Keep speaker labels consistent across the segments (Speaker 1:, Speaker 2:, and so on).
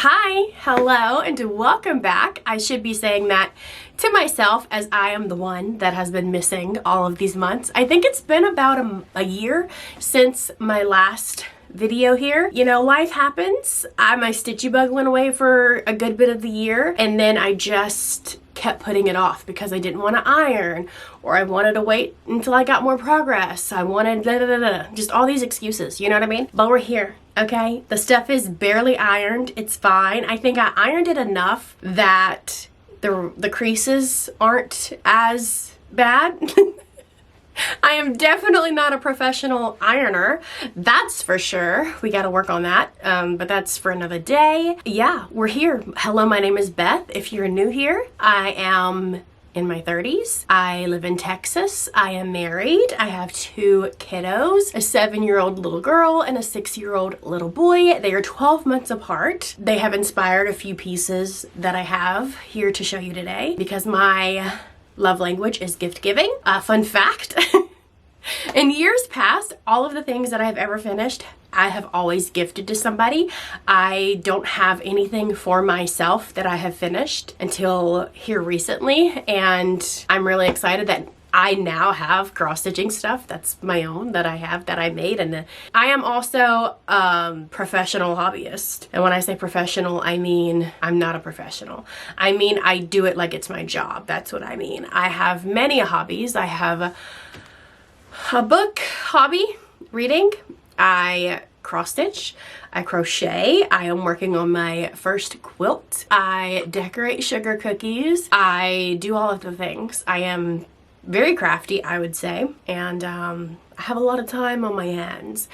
Speaker 1: Hi, hello, and welcome back. I should be saying that to myself as I am the one that has been missing all of these months. I think it's been about a year since my last video here. You know, life happens. My stitchy bug went away for a good bit of the year, and then I just kept putting it off because I didn't want to iron, or I wanted to wait until I got more progress. I wanted just all these excuses, you know what I mean? But we're here, okay? The stuff is barely ironed. It's fine. I think I ironed it enough that the creases aren't as bad. I am definitely not a professional ironer, that's for sure. We got to work on that, but that's for another day. Yeah, we're here. Hello, my name is Beth. If you're new here, I am in my 30s. I live in Texas. I am married. I have 2 kiddos, a 7-year-old little girl and a 6-year-old little boy. They are 12 months apart. They have inspired a few pieces that I have here to show you today because my love language is gift giving. Fun fact, in years past, all of the things that I've ever finished, I have always gifted to somebody. I don't have anything for myself that I have finished until here recently, and I'm really excited that I now have cross-stitching stuff that's my own that I made. And I am also a professional hobbyist. And when I say professional, I mean I'm not a professional. I mean I do it like it's my job. That's what I mean. I have many hobbies. I have a book hobby, reading. I cross-stitch. I crochet. I am working on my first quilt. I decorate sugar cookies. I do all of the things. I am very crafty, I would say, and I have a lot of time on my hands.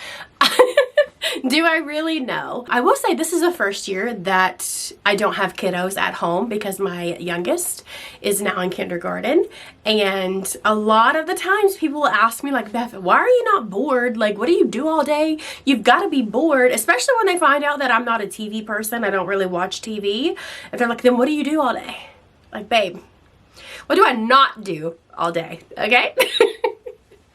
Speaker 1: Do I really? know? I will say this is the first year that I don't have kiddos at home because my youngest is now in kindergarten, and a lot of the times people will ask me like, Beth, why are you not bored? Like, what do you do all day? You've got to be bored, especially when they find out that I'm not a TV person. I don't really watch TV. And they're like, then what do you do all day? Like, babe, what do I not do all day, okay?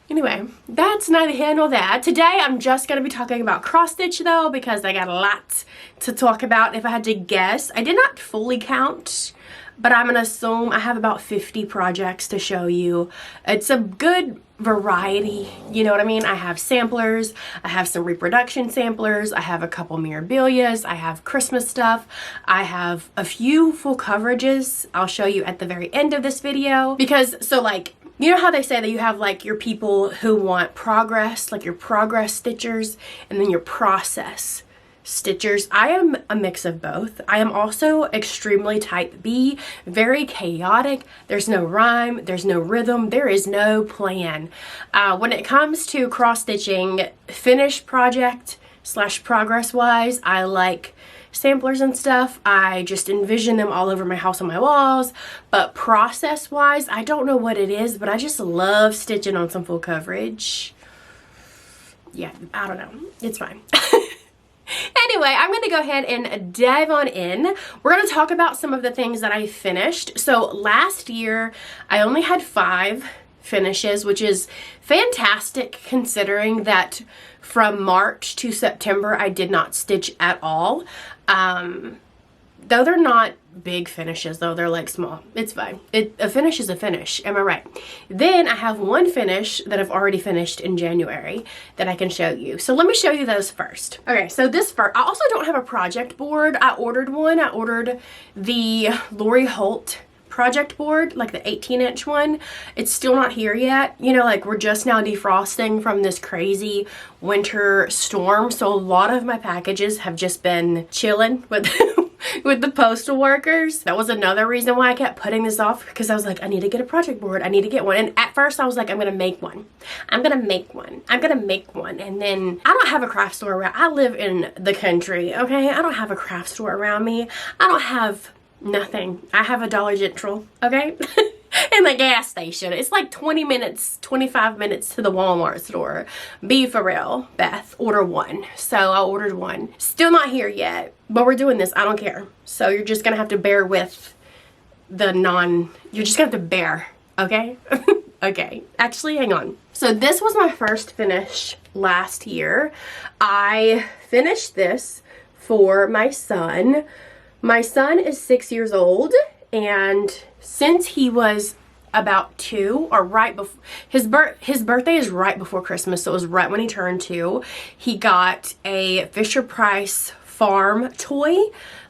Speaker 1: Anyway, that's neither here nor there. Today, I'm just going to be talking about cross-stitch, though, because I got a lot to talk about. If I had to guess, I did not fully count, but I'm going to assume I have about 50 projects to show you. It's a good variety, you know what I mean? I have samplers, I have some reproduction samplers, I have a couple Mirabilias, I have Christmas stuff, I have a few full coverages I'll show you at the very end of this video. Because, so like, you know how they say that you have like your people who want progress, like your progress stitchers, and then your process stitchers. I am a mix of both. I am also extremely type B, very chaotic. There's no rhyme, there's no rhythm, there is no plan. When it comes to cross-stitching, finished project / progress wise, I like samplers and stuff. I just envision them all over my house on my walls. But process wise, I don't know what it is, but I just love stitching on some full coverage. Yeah, I don't know. It's fine. Anyway, I'm going to go ahead and dive on in. We're going to talk about some of the things that I finished. So last year, I only had 5 finishes, which is fantastic considering that from March to September, I did not stitch at all. Though they're not big finishes, though they're like small. It's fine. A finish is a finish. Am I right? Then I have 1 finish that I've already finished in January that I can show you. So let me show you those first. Okay, so this first, I also don't have a project board. I ordered one. I ordered the Lori Holt project board, like the 18-inch one. It's still not here yet. You know, like we're just now defrosting from this crazy winter storm. So a lot of my packages have just been chilling with with the postal workers. That was another reason why I kept putting this off, because I was like, I need to get a project board. I need to get one. And at first I was like, I'm gonna make one. I'm gonna make one. I'm gonna make one. And then I don't have a craft store around. I live in the country, okay? I don't have a craft store around me. I don't have nothing. I have a Dollar General, okay? And the gas station. It's like 20 minutes, 25 minutes to the Walmart store. Be for real, Beth. Order one. So I ordered one. Still not here yet, but we're doing this. I don't care. So you're just gonna have to bear with you're just gonna have to bear, okay? Okay, actually, hang on. So this was my first finish last year. I finished this for my son. My son is 6 years old, and since he was about 2, or right before his birthday is right before Christmas, so it was right when he turned 2, he got a Fisher-Price farm toy,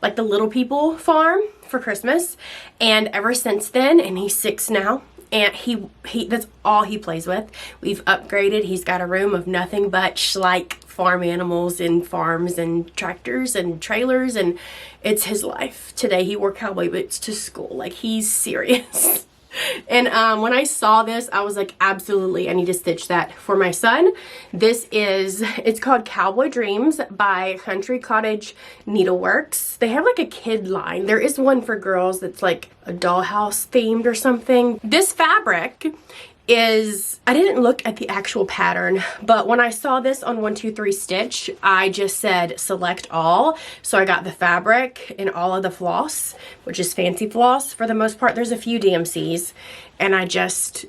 Speaker 1: like the Little People farm, for Christmas. And ever since then, and he's 6 now, and he that's all he plays with. We've upgraded. He's got a room of nothing but like farm animals and farms and tractors and trailers, and it's his life. Today he wore cowboy boots to school. Like, he's serious. And when I saw this, I was like, absolutely, I need to stitch that for my son. It's called Cowboy Dreams by Country Cottage Needleworks. They have like a kid line. There is one for girls that's like a dollhouse themed or something. This fabric is, I didn't look at the actual pattern, but when I saw this on 123 Stitch, I just said select all. So I got the fabric and all of the floss, which is fancy floss for the most part. There's a few DMCs, and I just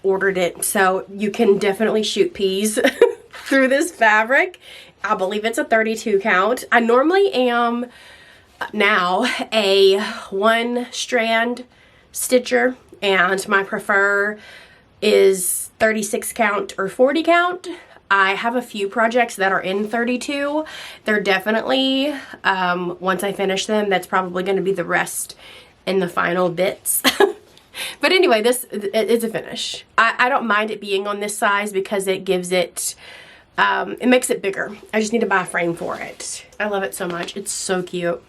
Speaker 1: ordered it. So you can definitely shoot peas through this fabric. I believe it's a 32 count. I normally am now a 1-strand stitcher, and my prefer is 36 count or 40 count. I have a few projects that are in 32. They're definitely, once I finish them, that's probably going to be the rest in the final bits. But anyway, this is a finish. I don't mind it being on this size because it gives it, it makes it bigger. I just need to buy a frame for it. I love it so much. It's so cute.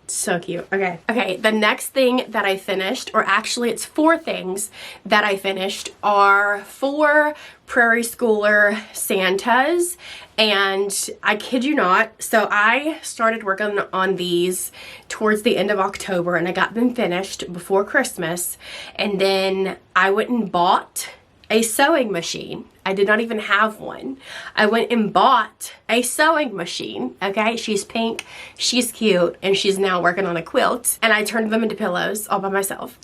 Speaker 1: So cute. Okay, the next thing that I finished, or actually it's 4 things that I finished, are 4 Prairie Schooler Santas. And I kid you not, so I started working on these towards the end of October, and I got them finished before Christmas. And then I went and bought a sewing machine. I did not even have one. I went and bought a sewing machine, okay? She's pink, she's cute, and she's now working on a quilt. And I turned them into pillows all by myself.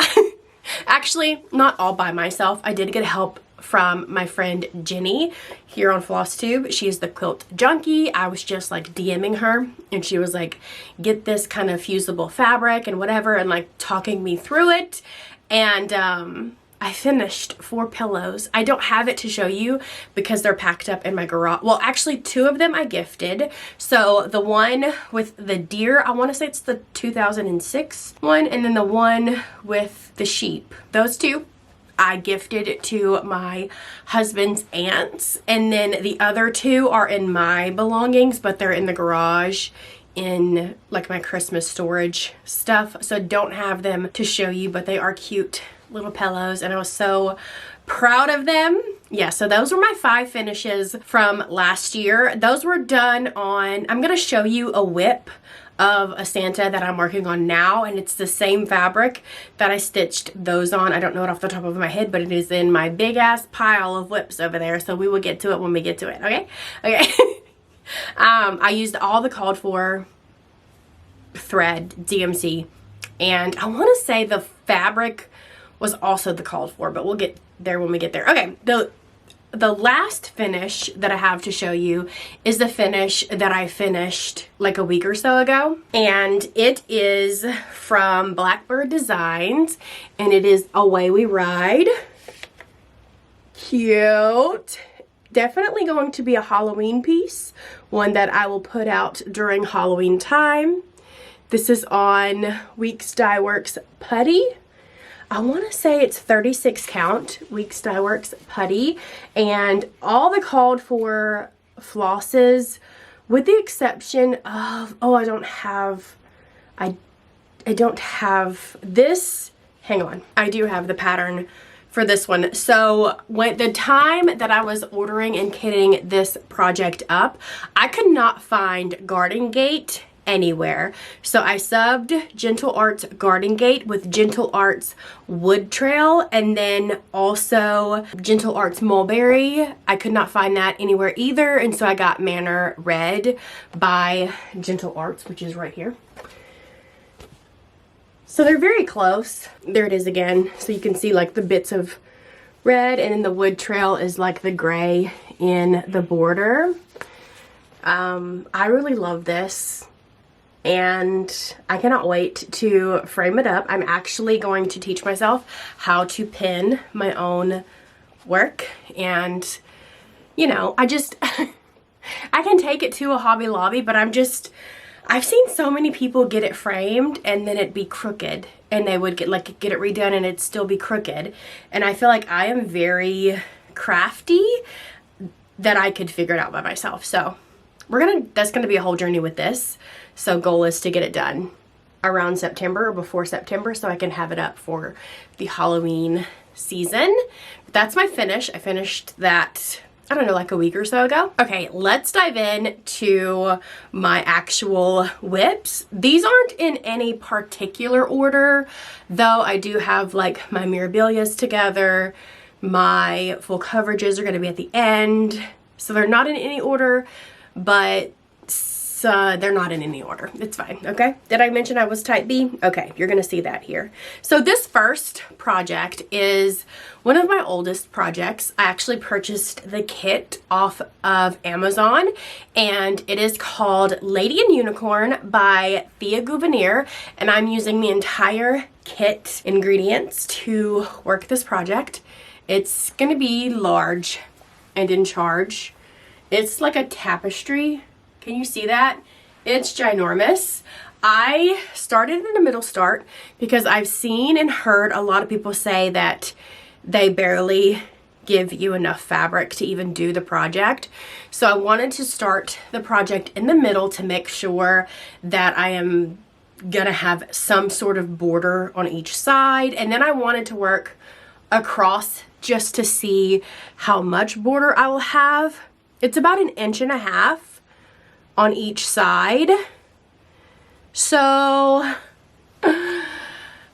Speaker 1: Actually, not all by myself. I did get help from my friend Jenny here on Flosstube. She is the quilt junkie. I was just like DMing her, and she was like, get this kind of fusible fabric and whatever, and like talking me through it. And I finished 4 pillows. I don't have it to show you because they're packed up in my garage. Well, actually 2 of them I gifted. So the one with the deer, I want to say it's the 2006 one, and then the one with the sheep. Those 2 I gifted to my husband's aunts, and then the other 2 are in my belongings, but they're in the garage in like my Christmas storage stuff. So don't have them to show you, but they are cute little pillows, and I was so proud of them. Yeah, so those were my 5 finishes from last year. Those were done on, I'm gonna show you a WIP of a Santa that I'm working on now, and it's the same fabric that I stitched those on. I don't know it off the top of my head, but it is in my big ass pile of WIPs over there, so we will get to it when we get to it, okay? I used all the called for thread DMC, and I want to say the fabric was also the called for, but we'll get there when we get there. Okay, the last finish that I have to show you is the finish that I finished like a week or so ago, and it is from Blackbird Designs, and it is Away We Ride. Cute. Definitely going to be a Halloween piece, one that I will put out during Halloween time. This is on Weeks Dye Works Putty. I want to say it's 36 count Weeks Dye Works Putty, and all the called for flosses, with the exception of, oh, I don't have this. Hang on, I do have the pattern for this one. So when the time that I was ordering and kitting this project up, I could not find Garden Gate anywhere. So I subbed Gentle Arts Garden Gate with Gentle Arts Wood Trail, and then also Gentle Arts Mulberry. I could not find that anywhere either, and so I got Manor Red by Gentle Arts, which is right here. So they're very close. There it is again. So you can see like the bits of red, and then the Wood Trail is like the gray in the border. I really love this, and I cannot wait to frame it up. I'm actually going to teach myself how to pin my own work, and you know, I just I can take it to a Hobby Lobby, but I've seen so many people get it framed and then it'd be crooked, and they would get it redone and it'd still be crooked. And I feel like I am very crafty that I could figure it out by myself. So that's gonna be a whole journey with this. So goal is to get it done around September or before September so I can have it up for the Halloween season. But that's my finish. I finished that, I don't know, like a week or so ago. Okay, let's dive in to my actual WIPs. These aren't in any particular order, though I do have like my Mirabilias together. My full coverages are gonna be at the end. So they're not in any order, but they're not in any order. It's fine, okay? Did I mention I was type B? Okay, you're gonna see that here. So this first project is one of my oldest projects. I actually purchased the kit off of Amazon, and it is called Lady and Unicorn by Thea Gouvenier, and I'm using the entire kit ingredients to work this project. It's gonna be large and in charge. It's like a tapestry. Can you see that? It's ginormous. I started in a middle start because I've seen and heard a lot of people say that they barely give you enough fabric to even do the project. So I wanted to start the project in the middle to make sure that I am gonna have some sort of border on each side. And then I wanted to work across just to see how much border I will have. It's about 1.5 inches on each side. So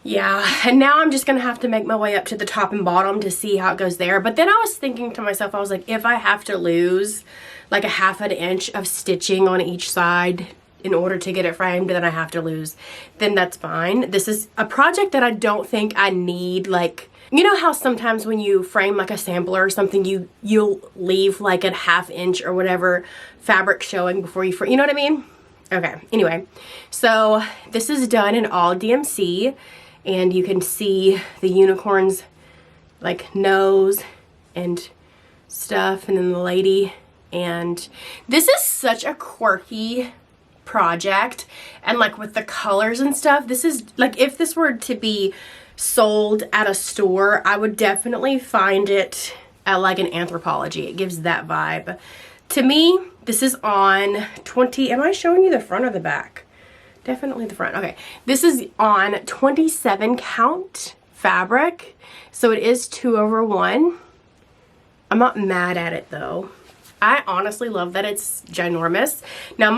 Speaker 1: yeah, and now I'm just gonna have to make my way up to the top and bottom to see how it goes there. But then I was thinking to myself, I was like, if I have to lose like 1/2 inch of stitching on each side in order to get it framed, then I have to lose, then that's fine. This is a project that I don't think I need, like, you know how sometimes when you frame like a sampler or something, you'll leave like 1/2 inch or whatever fabric showing before you frame, you know what I mean? Okay, anyway, so this is done in all DMC, and you can see the unicorn's like nose and stuff, and then the lady. And this is such a quirky project, and like with the colors and stuff, this is like, if this were to be sold at a store, I would definitely find it at like an Anthropologie. It gives that vibe to me. This is on 20, am I showing you the front or the back? Definitely the front. Okay, this is on 27 count fabric, so it is 2/1. I'm not mad at it though. I honestly love that it's ginormous. Now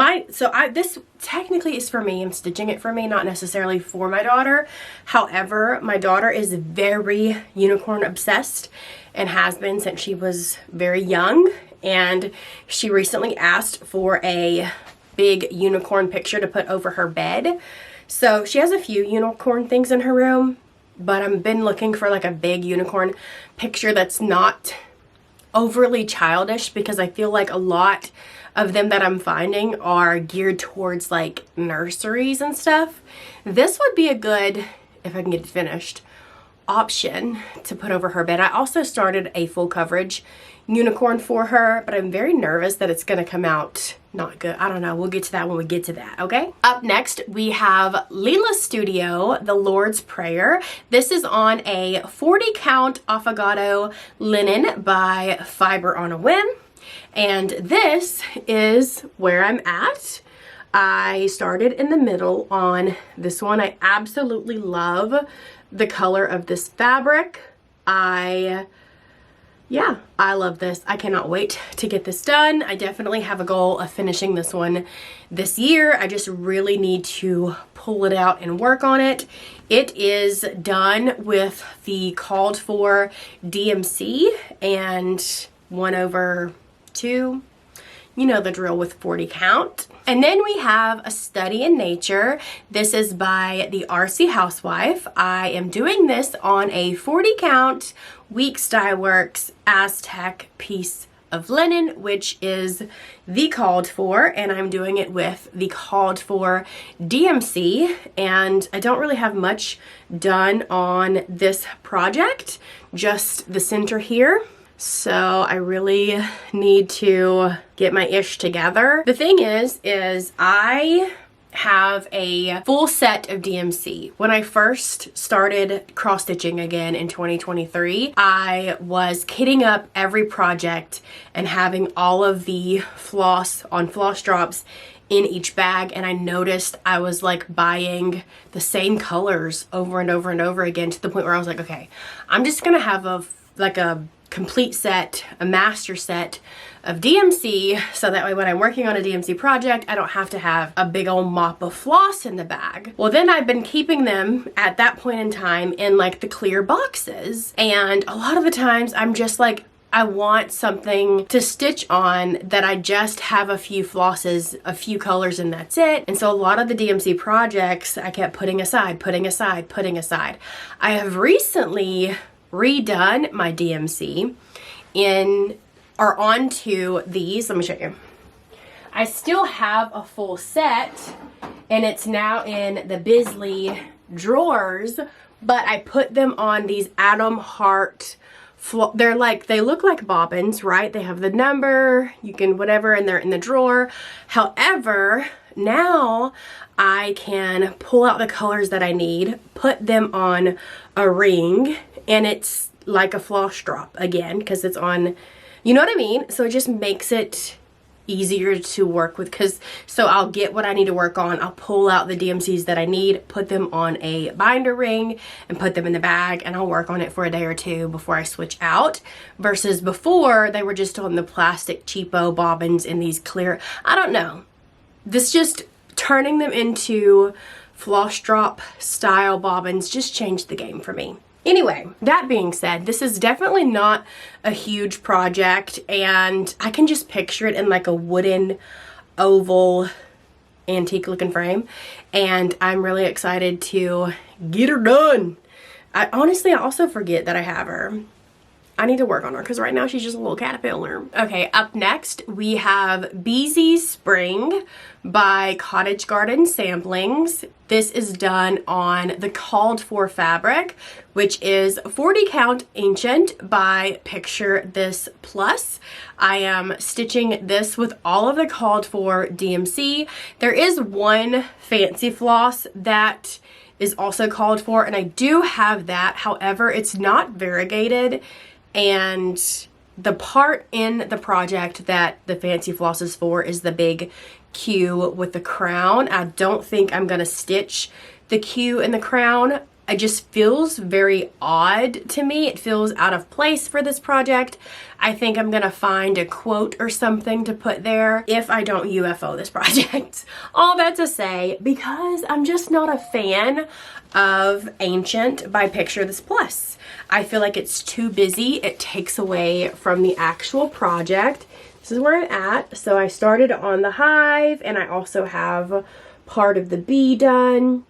Speaker 1: this technically is for me. I'm stitching it for me, not necessarily for my daughter. However, my daughter is very unicorn obsessed and has been since she was very young. And she recently asked for a big unicorn picture to put over her bed. So she has a few unicorn things in her room, but I've been looking for like a big unicorn picture that's not overly childish, because I feel like a lot of them that I'm finding are geared towards like nurseries and stuff. This would be a good, if I can get it finished, option to put over her bed. I also started a full coverage unicorn for her, but I'm very nervous that it's gonna come out not good. I don't know. We'll get to that when we get to that, okay? Up next, we have Leela Studio, The Lord's Prayer. This is on a 40 count affogato linen by Fiber on a Whim. And this is where I'm at. I started in the middle on this one. I absolutely love the color of this fabric. Yeah, I love this. I cannot wait to get this done. I definitely have a goal of finishing this one this year. I just really need to pull it out and work on it. It is done with the called for DMC and 1/2. You know the drill with 40 count. And then we have A Study in Nature. This is by the Artsy Housewife. I am doing this on a 40 count Weeks Dye Works Aztec piece of linen, which is the called for, and I'm doing it with the called for DMC, and I don't really have much done on this project, just the center here. So I really need to get my ish together. The thing is I have a full set of DMC. When I first started cross stitching again in 2023, I was kitting up every project and having all of the floss on floss drops in each bag, and I noticed I was like buying the same colors over and over and over again, to the point where I was like, okay, I'm just gonna have a complete set, a master set of DMC, so that way when I'm working on a DMC project, I don't have to have a big old mop of floss in the bag. Well, then I've been keeping them at that point in time in like the clear boxes, and a lot of the times I'm just like, I want something to stitch on that I just have a few flosses, a few colors, and that's it. And so a lot of the DMC projects I kept putting aside. I have recently redone my DMC onto these. Let me show you. I still have a full set, and it's now in the Bisley drawers, but I put them on these Atom Heart. They look like bobbins, right? They have the number, you can whatever, and they're in the drawer. However, now I can pull out the colors that I need, put them on a ring, and it's like a floss drop again, because it's on, you know what I mean? So it just makes it easier to work with, so I'll get what I need to work on, I'll pull out the DMCs that I need, put them on a binder ring, and put them in the bag, and I'll work on it for a day or two before I switch out, versus before they were just on the plastic cheapo bobbins in these clear, I don't know. This just turning them into floss drop style bobbins just changed the game for me. Anyway, that being said, this is definitely not a huge project, and I can just picture it in like a wooden oval antique looking frame, and I'm really excited to get her done. I also forget that I have her. I need to work on her because right now she's just a little caterpillar. Okay, up next we have Beezy Spring by Cottage Garden Samplings. This is done on the called for fabric, which is 40 count ancient by Picture This Plus. I am stitching this with all of the called for DMC. There is one fancy floss that is also called for, and I do have that. However, it's not variegated, and the part in the project that the fancy floss is for is the big Q with the crown. I don't think I'm gonna stitch the Q and the crown. It just feels very odd to me. It feels out of place for this project. I think I'm gonna find a quote or something to put there if I don't UFO this project. All that to say, because I'm just not a fan of Ancient by Picture This Plus. I feel like it's too busy. It takes away from the actual project. This is where I'm at. So I started on the hive, and I also have part of the bee done.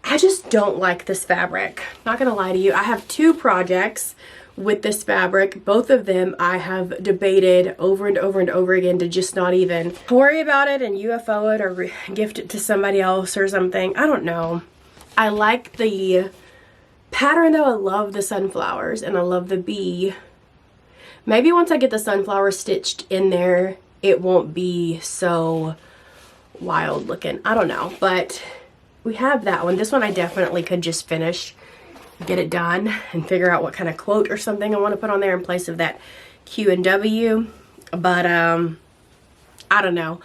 Speaker 1: I just don't like this fabric. Not gonna lie to you. I have two projects with this fabric. Both of them I have debated over and over and over again to just not even worry about it and UFO it or gift it to somebody else or something. I don't know. I like the pattern though. I love the sunflowers and I love the bee. Maybe once I get the sunflower stitched in there, it won't be so wild looking. I don't know, but we have that one. This one I definitely could just finish, get it done, and figure out what kind of quote or something I want to put on there in place of that Q and W. But I don't know.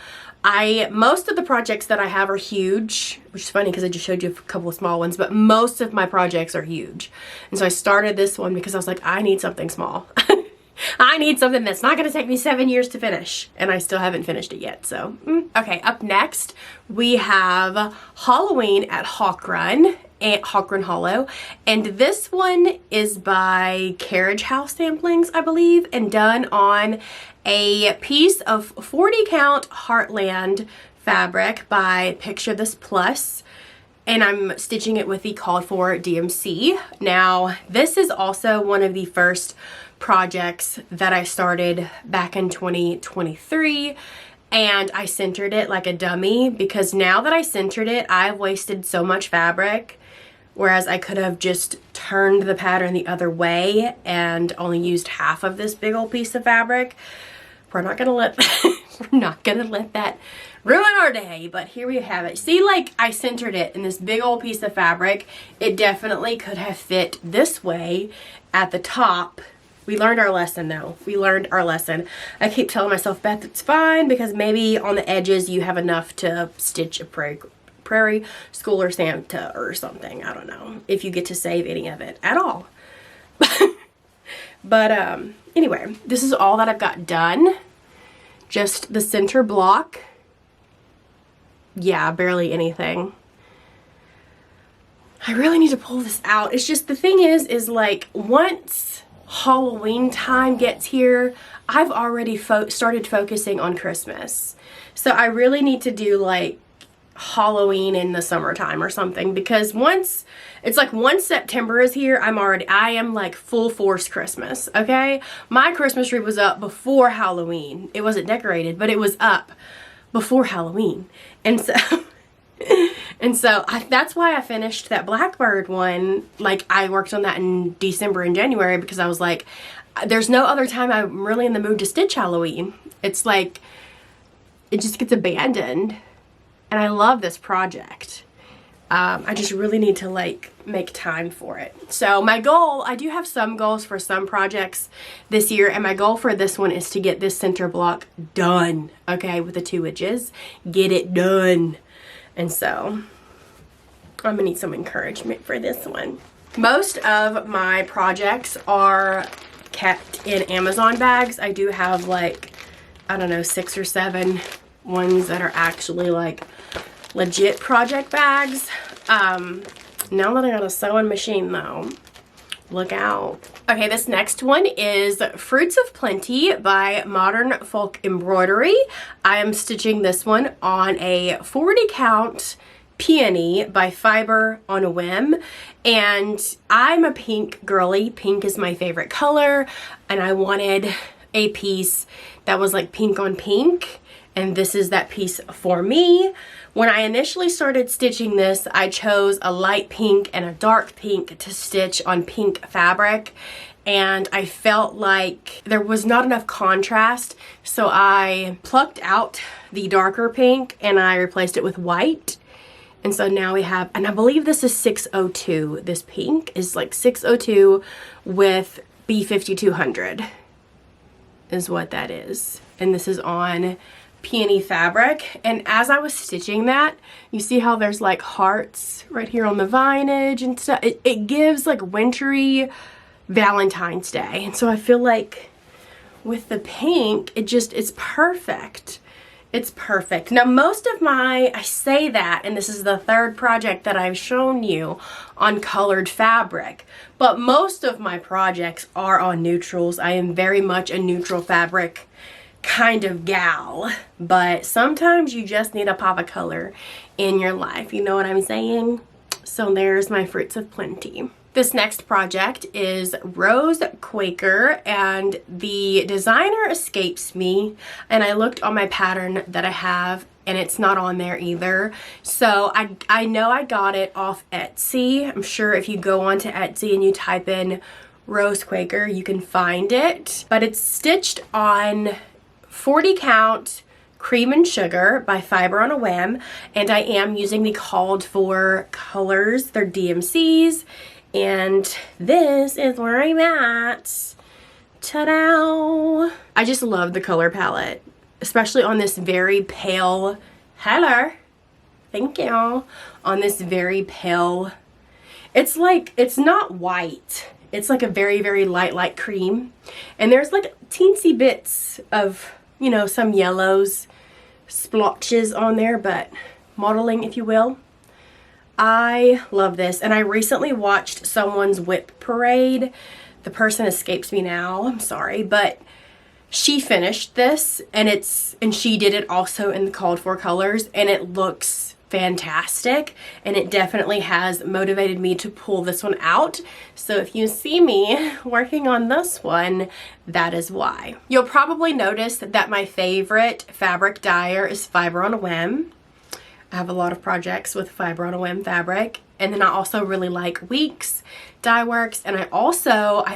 Speaker 1: Most of the projects that I have are huge, which is funny because I just showed you a couple of small ones, but most of my projects are huge. And so I started this one because I was like, I need something small. I need something that's not going to take me 7 years to finish, and I still haven't finished it yet, so. Okay, up next, we have Halloween at Hawk Run Hollow, and this one is by Carriage House Samplings, I believe, and done on a piece of 40 count Heartland fabric by Picture This Plus. and I'm stitching it with the called for DMC. Now, this is also one of the first projects that I started back in 2023, and I centered it like a dummy because now that I centered it, I've wasted so much fabric, whereas I could have just turned the pattern the other way and only used half of this big old piece of fabric. We're not gonna let that ruin our day, but here we have it. See, like, I centered it in this big old piece of fabric. It definitely could have fit this way at the top. We learned our lesson though. We learned our lesson. I keep telling myself, Beth, it's fine, because maybe on the edges you have enough to stitch a prairie school or Santa or something. I don't know if you get to save any of it at all. But anyway, this is all that I've got done. Just the center block. Yeah, barely anything. I really need to pull this out. It's just, the thing is like, once Halloween time gets here, I've already started focusing on Christmas. So I really need to do like Halloween in the summertime or something, because once September is here, I am like full force Christmas, okay? My Christmas tree was up before Halloween. It wasn't decorated, but it was up before Halloween. And so that's why I finished that blackbird one. Like, I worked on that in December and January because I was like, there's no other time I'm really in the mood to stitch Halloween. It's like, it just gets abandoned. And I love this project. I just really need to like make time for it. So my goal, I do have some goals for some projects this year, and my goal for this one is to get this center block done, okay, with the 2 edges. Get it done. And so I'm gonna need some encouragement for this one. Most of my projects are kept in Amazon bags. I do have like, I don't know, 6 or 7 ones that are actually like legit project bags. Now that I got a sewing machine though, look out. Okay, this next one is Fruits of Plenty by Modern Folk Embroidery. I am stitching this one on a 40 count peony by Fiber on a Whim, and I'm a pink girly. Pink is my favorite color, and I wanted a piece that was like pink on pink, and this is that piece for me. When I initially started stitching this, I chose a light pink and a dark pink to stitch on pink fabric, and I felt like there was not enough contrast, so I plucked out the darker pink and I replaced it with white. And so now we have, and I believe this is 602. This pink is like 602 with B5200 is what that is. And this is on peony fabric. And as I was stitching that, you see how there's like hearts right here on the vinage and stuff. It gives like wintry Valentine's Day. And so I feel like with the pink, it's perfect. It's perfect. Now most of I say that, and this is the 3rd project that I've shown you on colored fabric, but most of my projects are on neutrals. I am very much a neutral fabric kind of gal, but sometimes you just need a pop of color in your life, you know what I'm saying? So there's my Fruits of Plenty. This next project is Rose Quaker, and the designer escapes me, and I looked on my pattern that I have and it's not on there either. So I know I got it off Etsy. I'm sure if you go onto Etsy and you type in Rose Quaker, you can find it, but it's stitched on 40 count Cream and Sugar by Fiber on a Whim, and I am using the called for colors. They're DMCs, and this is where I'm at. Ta-da! I just love the color palette, especially on this very pale, hello, thank you, on this very pale, it's like, it's not white, it's like a very, very light cream, and there's like teensy bits of, you know, some yellows, splotches on there, but modeling, if you will. I love this, and I recently watched someone's WIP Parade. The person escapes me now, I'm sorry, but she finished this, and she did it also in the called for colors, and it looks fantastic, and it definitely has motivated me to pull this one out. So if you see me working on this one, that is why. You'll probably notice that my favorite fabric dyer is Fiber on a Whim. I have a lot of projects with Fiber on a Whim fabric, and then I also really like Weeks Dye Works, and I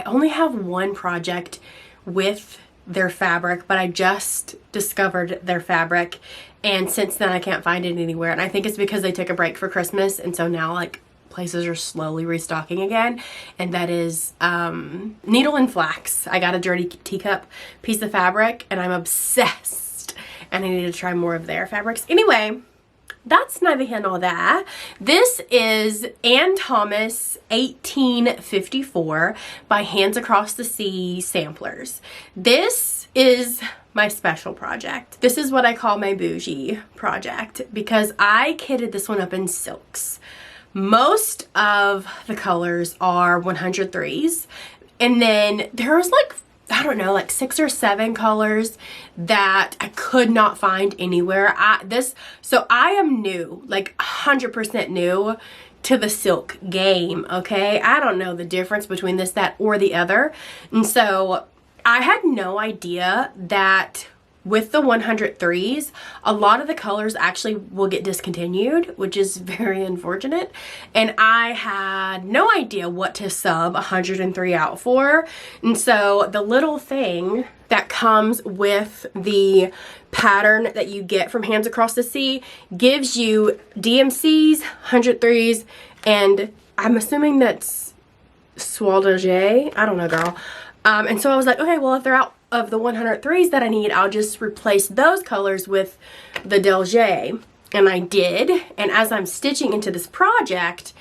Speaker 1: only have one project with their fabric, but I just discovered their fabric, and since then I can't find it anywhere, and I think it's because they took a break for Christmas, and so now like places are slowly restocking again, and that is Needle and Flax. I got a dirty teacup piece of fabric and I'm obsessed, and I need to try more of their fabrics. Anyway, that's neither here nor there. This is Ann Thomas 1854 by Hands Across the Sea Samplers. This is my special project. This is what I call my bougie project because I kitted this one up in silks. Most of the colors are 103s, and then there was like, I don't know, like 6 or 7 colors that I could not find anywhere. So I am new, like 100% new to the silk game, okay? I don't know the difference between this, that, or the other. And so I had no idea that with the 103s, a lot of the colors actually will get discontinued, which is very unfortunate. And I had no idea what to sub 103 out for. And so the little thing that comes with the pattern that you get from Hands Across the Sea gives you DMCs, 103s, and I'm assuming that's Soie. I don't know, girl. And so I was like, okay, well, if they're out of the 103s that I need, I'll just replace those colors with the Delge. And I did. And as I'm stitching into this project,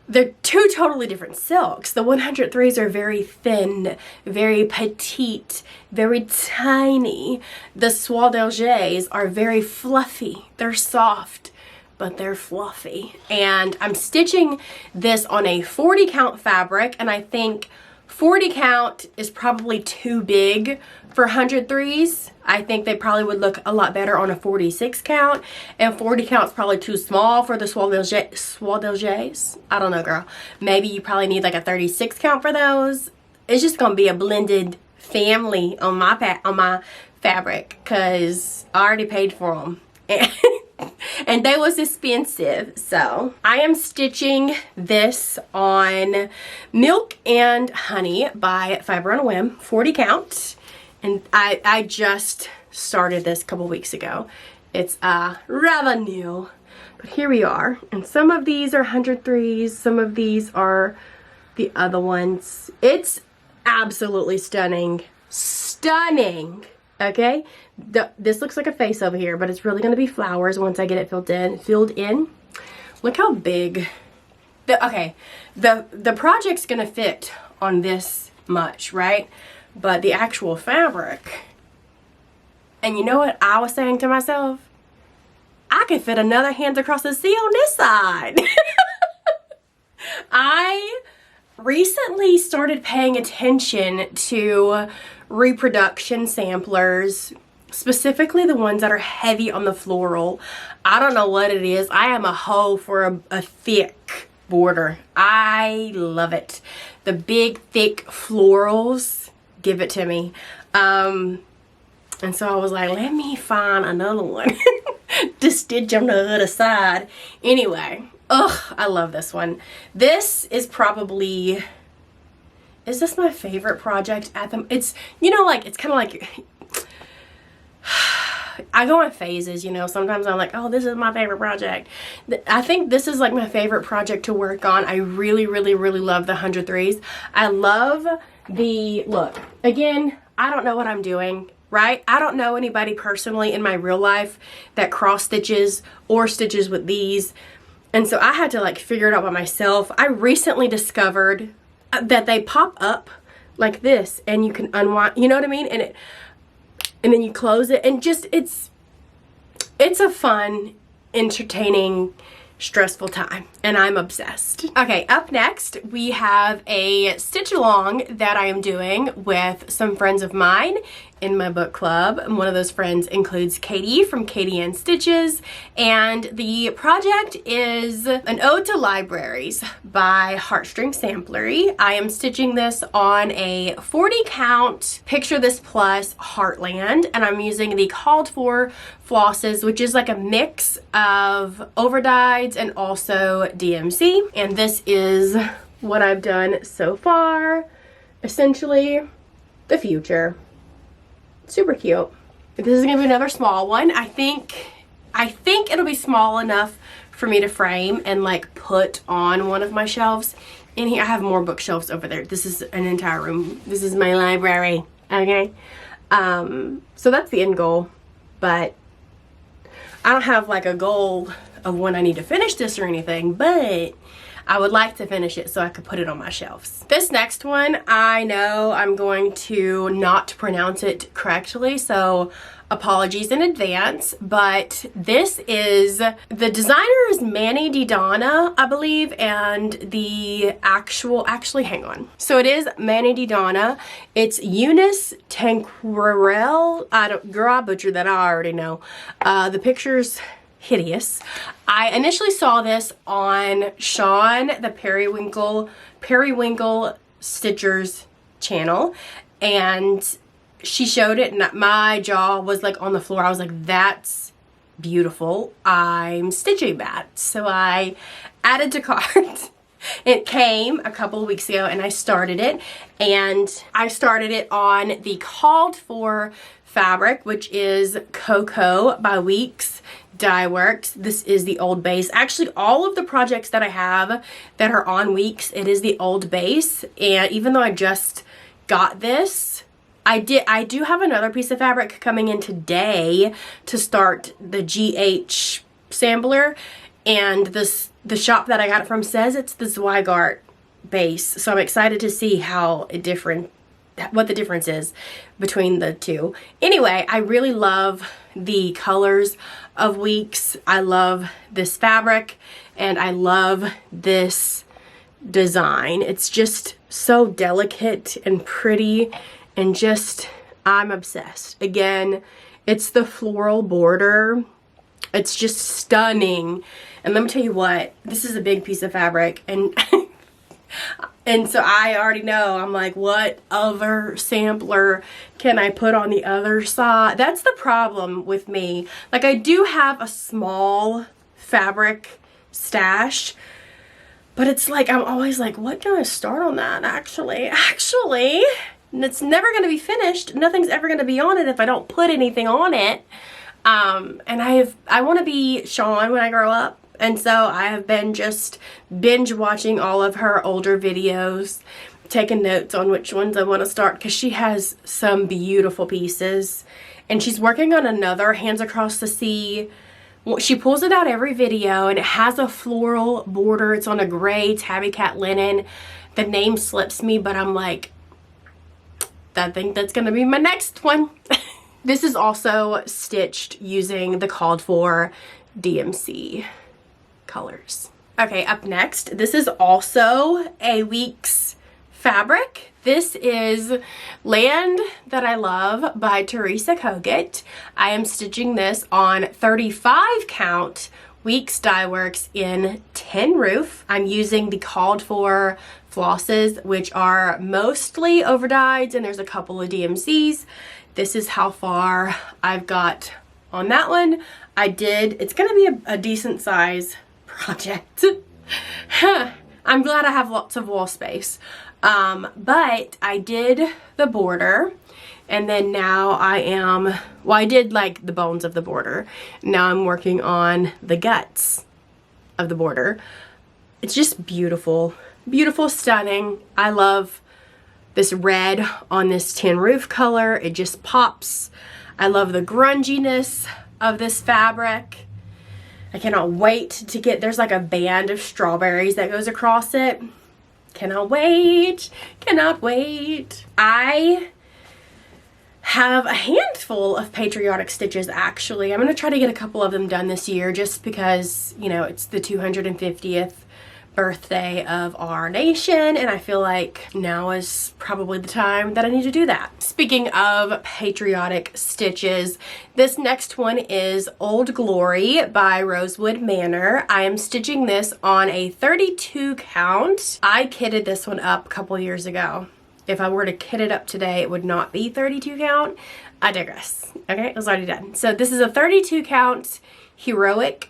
Speaker 1: they're 2 totally different silks. The 103s are very thin, very petite, very tiny. The Soie Delges are very fluffy. They're soft, but they're fluffy. And I'm stitching this on a 40 count fabric, and I think 40 count is probably too big for 103s. I think they probably would look a lot better on a 46 count, and 40 count is probably too small for the Soie Delges. I don't know, girl. Maybe you probably need like a 36 count for those. It's just gonna be a blended family on my fabric because I already paid for them. And they was expensive. So I am stitching this on Milk and Honey by Fiber on a Whim, 40 count. And I just started this a couple weeks ago. It's rather new, but here we are. And some of these are 103s, some of these are the other ones. It's absolutely stunning. Stunning. Okay, this looks like a face over here, but it's really going to be flowers once I get it filled in. Look how big. The project's going to fit on this much, right? But the actual fabric, and you know what I was saying to myself? I could fit another Hands Across the Sea on this side. I recently started paying attention to reproduction samplers, specifically the ones that are heavy on the floral. I don't know what it is. I am a hoe for a thick border. I love it. The big thick florals, give it to me. And so I was like, let me find another one to stitch on the other side. Anyway, I love this one. This is probably, is this my favorite project at the, it's, you know, like, it's kind of like, I go in phases, you know. Sometimes I'm like, oh, this is my favorite project. I think this is like my favorite project to work on. I really, really, really love the 103s. I love the, look, again, I don't know what I'm doing, right? I don't know anybody personally in my real life that cross stitches or stitches with these. And so I had to like figure it out by myself. I recently discovered that they pop up like this and you can unwind, you know what I mean? And then you close it, and just, it's a fun, entertaining, stressful time, and I'm obsessed. Okay, up next we have a stitch along that I am doing with some friends of mine in my book club. And one of those friends includes Katie from Katie Ann Stitches. And the project is an ode to libraries by Heartstring Samplery. I am stitching this on a 40 count Picture This Plus Heartland, and I'm using the called for flosses, which is like a mix of overdyes and also DMC. And this is what I've done so far. Essentially the future. Super cute. This is gonna be another small one. I think it'll be small enough for me to frame and like put on one of my shelves. In here I have more bookshelves over there. This is an entire room. This is my library. Okay. So that's the end goal, but I don't have like a goal of when I need to finish this or anything, but I would like to finish it so I could put it on my shelves. This next one, I know I'm going to not pronounce it correctly, so apologies in advance, but this is, the designer is Manny DiDonna, I believe, and the actually hang on. So it is Manny DiDonna. It's Eunice Tanquerel. Girl, I butchered that, I already know. The picture's hideous. I initially saw this on Sean, the Periwinkle Stitchers channel, and she showed it and my jaw was like on the floor. I was like, that's beautiful. I'm stitching that. So I added to cart. It came a couple of weeks ago and I started it, and I started it on the called for fabric, which is Cocoa by Weeks Dye Works. This is the old base. Actually, all of the projects that I have that are on Weeks, it is the old base. And even though I just got this, I do have another piece of fabric coming in today to start the GH sampler, and the shop that I got it from says it's the Zweigart base. So I'm excited to see what the difference is between the two. Anyway, I really love the colors of Weeks. I love this fabric and I love this design. It's just so delicate and pretty and just, I'm obsessed. Again, it's the floral border. It's just stunning. And let me tell you what, this is a big piece of fabric, and and so I already know, I'm like, what other sampler can I put on the other side? That's the problem with me. Like, I do have a small fabric stash, but it's like, I'm always like, what can I start on that actually? And it's never going to be finished. Nothing's ever going to be on it if I don't put anything on it. And I want to be Sean when I grow up. And so I have been just binge watching all of her older videos, taking notes on which ones I want to start, because she has some beautiful pieces. And she's working on another Hands Across the Sea. Well, she pulls it out every video, and it has a floral border. It's on a gray tabby cat linen. The name slips me, but I'm like, I think that's going to be my next one. This is also stitched using the called for DMC colors. Okay, up next, this is also a Weeks fabric. This is Land That I Love by Teresa Kogut. I am stitching this on 35 count Weeks Dye Works in 10 roof. I'm using the called for flosses, which are mostly overdyed, and there's a couple of DMCs. This is how far I've got on that one. It's gonna be a decent size project. I'm glad I have lots of wall space. But I did the border, and then now I did like the bones of the border. Now I'm working on the guts of the border. It's just beautiful, beautiful, stunning. I love this red on this tin roof color. It just pops. I love the grunginess of this fabric. I cannot wait to get, there's like a band of strawberries that goes across it. Cannot wait, cannot wait. I have a handful of Patriotic stitches actually. I'm gonna try to get a couple of them done this year just because, you know, it's the 250th birthday of our nation, and I feel like now is probably the time that I need to do that. Speaking of patriotic stitches, this next one is Old Glory by Rosewood Manor. I am stitching this on a 32 count. I kitted this one up a couple years ago. If I were to kit it up today, it would not be 32 count. I digress. Okay, it was already done. So this is a 32 count heroic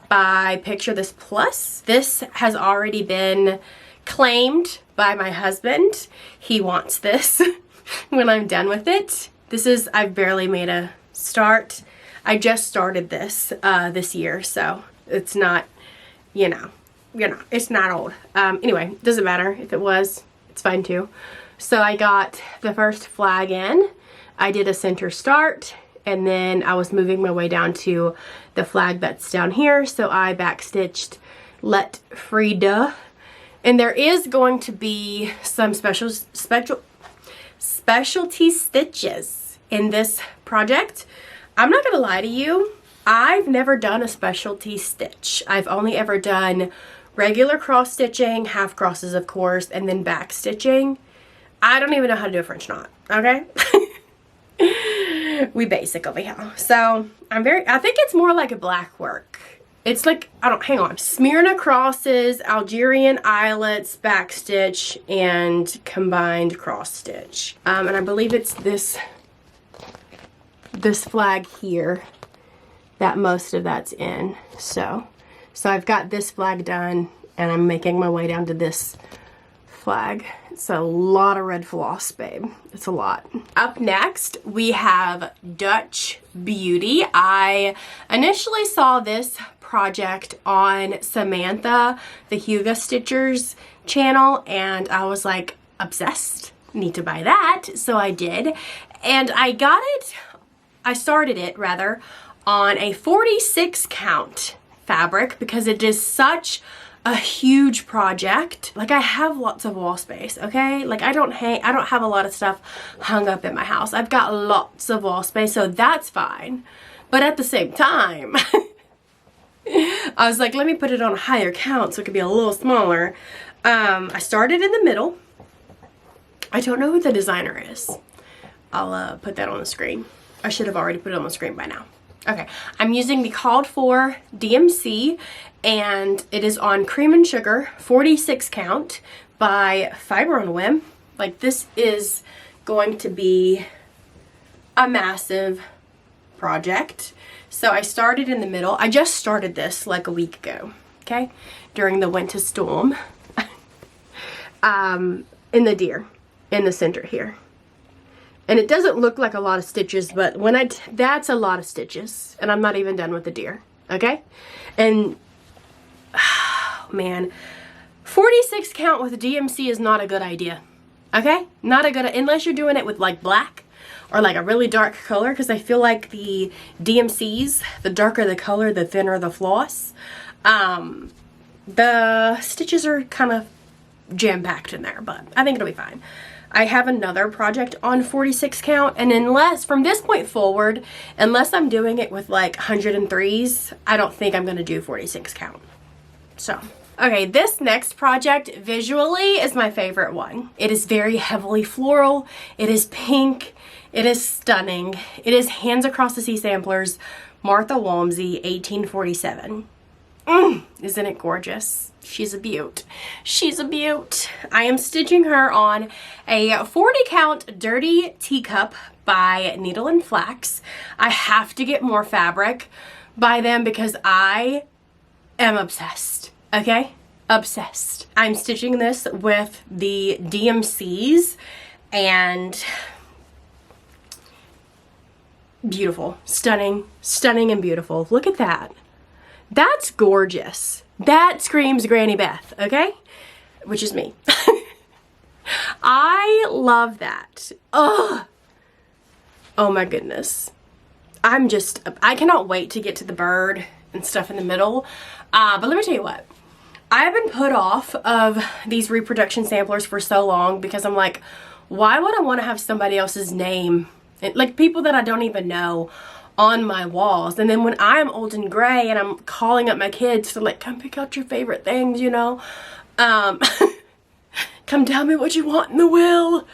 Speaker 1: by Picture This Plus. This has already been claimed by my husband. He wants this when I'm done with it. This is, I've barely made a start. I just started this this year, so it's not, you know, it's not old. Anyway, doesn't matter. If it was, it's fine too. So I got the first flag in. I did a center start, and then I was moving my way down to the flag that's down here, so I backstitched Let Frida. And there is going to be some specialty stitches in this project. I'm not gonna lie to you, I've never done a specialty stitch. I've only ever done regular cross stitching, half crosses of course, and then back stitching. I don't even know how to do a French knot, okay? We basic over here. So I think it's more like a black work. It's like, hang on. Smyrna crosses, Algerian eyelets, backstitch, and combined cross stitch. And I believe it's this flag here that most of that's in. So I've got this flag done, and I'm making my way down to this flag. It's a lot of red floss, babe. It's a lot. Up next, we have Dutch Beauty. I initially saw this project on Samantha, the Huga Stitchers channel, and I was like, obsessed. Need to buy that. So I did. And I started it rather, on a 46 count fabric because it is such a huge project. Like, I have lots of wall space, okay? Like, I don't have a lot of stuff hung up in my house. I've got lots of wall space, so that's fine. But at the same time, I was like, let me put it on a higher count so it could be a little smaller. I started in the middle. I don't know who the designer is. I'll put that on the screen. I should have already put it on the screen by now. Okay, I'm using the called for DMC, and it is on Cream and Sugar 46 count by Fiber on Whim. Like, this is going to be a massive project. So I started in the middle. I just started this like a week ago, okay, during the winter storm. In the deer in the center here. And it doesn't look like a lot of stitches, but that's a lot of stitches. And I'm not even done with the deer, okay? And, oh, man, 46 count with DMC is not a good idea, okay? Not a good, unless you're doing it with like black or like a really dark color, because I feel like the DMCs, the darker the color, the thinner the floss. The stitches are kind of jam-packed in there, but I think it'll be fine. I have another project on 46 count, and unless, from this point forward, unless I'm doing it with like 103s, I don't think I'm gonna do 46 count. So, okay, this next project visually is my favorite one. It is very heavily floral, it is pink, it is stunning. It is Hands Across the Sea Samplers, Martha Walmsley, 1847. Isn't it gorgeous? She's a beaut. She's a beaut. I am stitching her on a 40 count Dirty Teacup by Needle and Flax. I have to get more fabric by them because I am obsessed, okay? Obsessed. I'm stitching this with the DMCs, and beautiful, stunning, stunning and beautiful. Look at that. That's gorgeous. That screams Granny Beth, okay? Which is me. I love that. Ugh. Oh my goodness. I cannot wait to get to the bird and stuff in the middle. But let me tell you what. I've been put off of these reproduction samplers for so long because I'm like, why would I want to have somebody else's name, like people that I don't even know, on my walls. And then when I'm old and gray and I'm calling up my kids to like, come pick out your favorite things, you know, come tell me what you want in the will.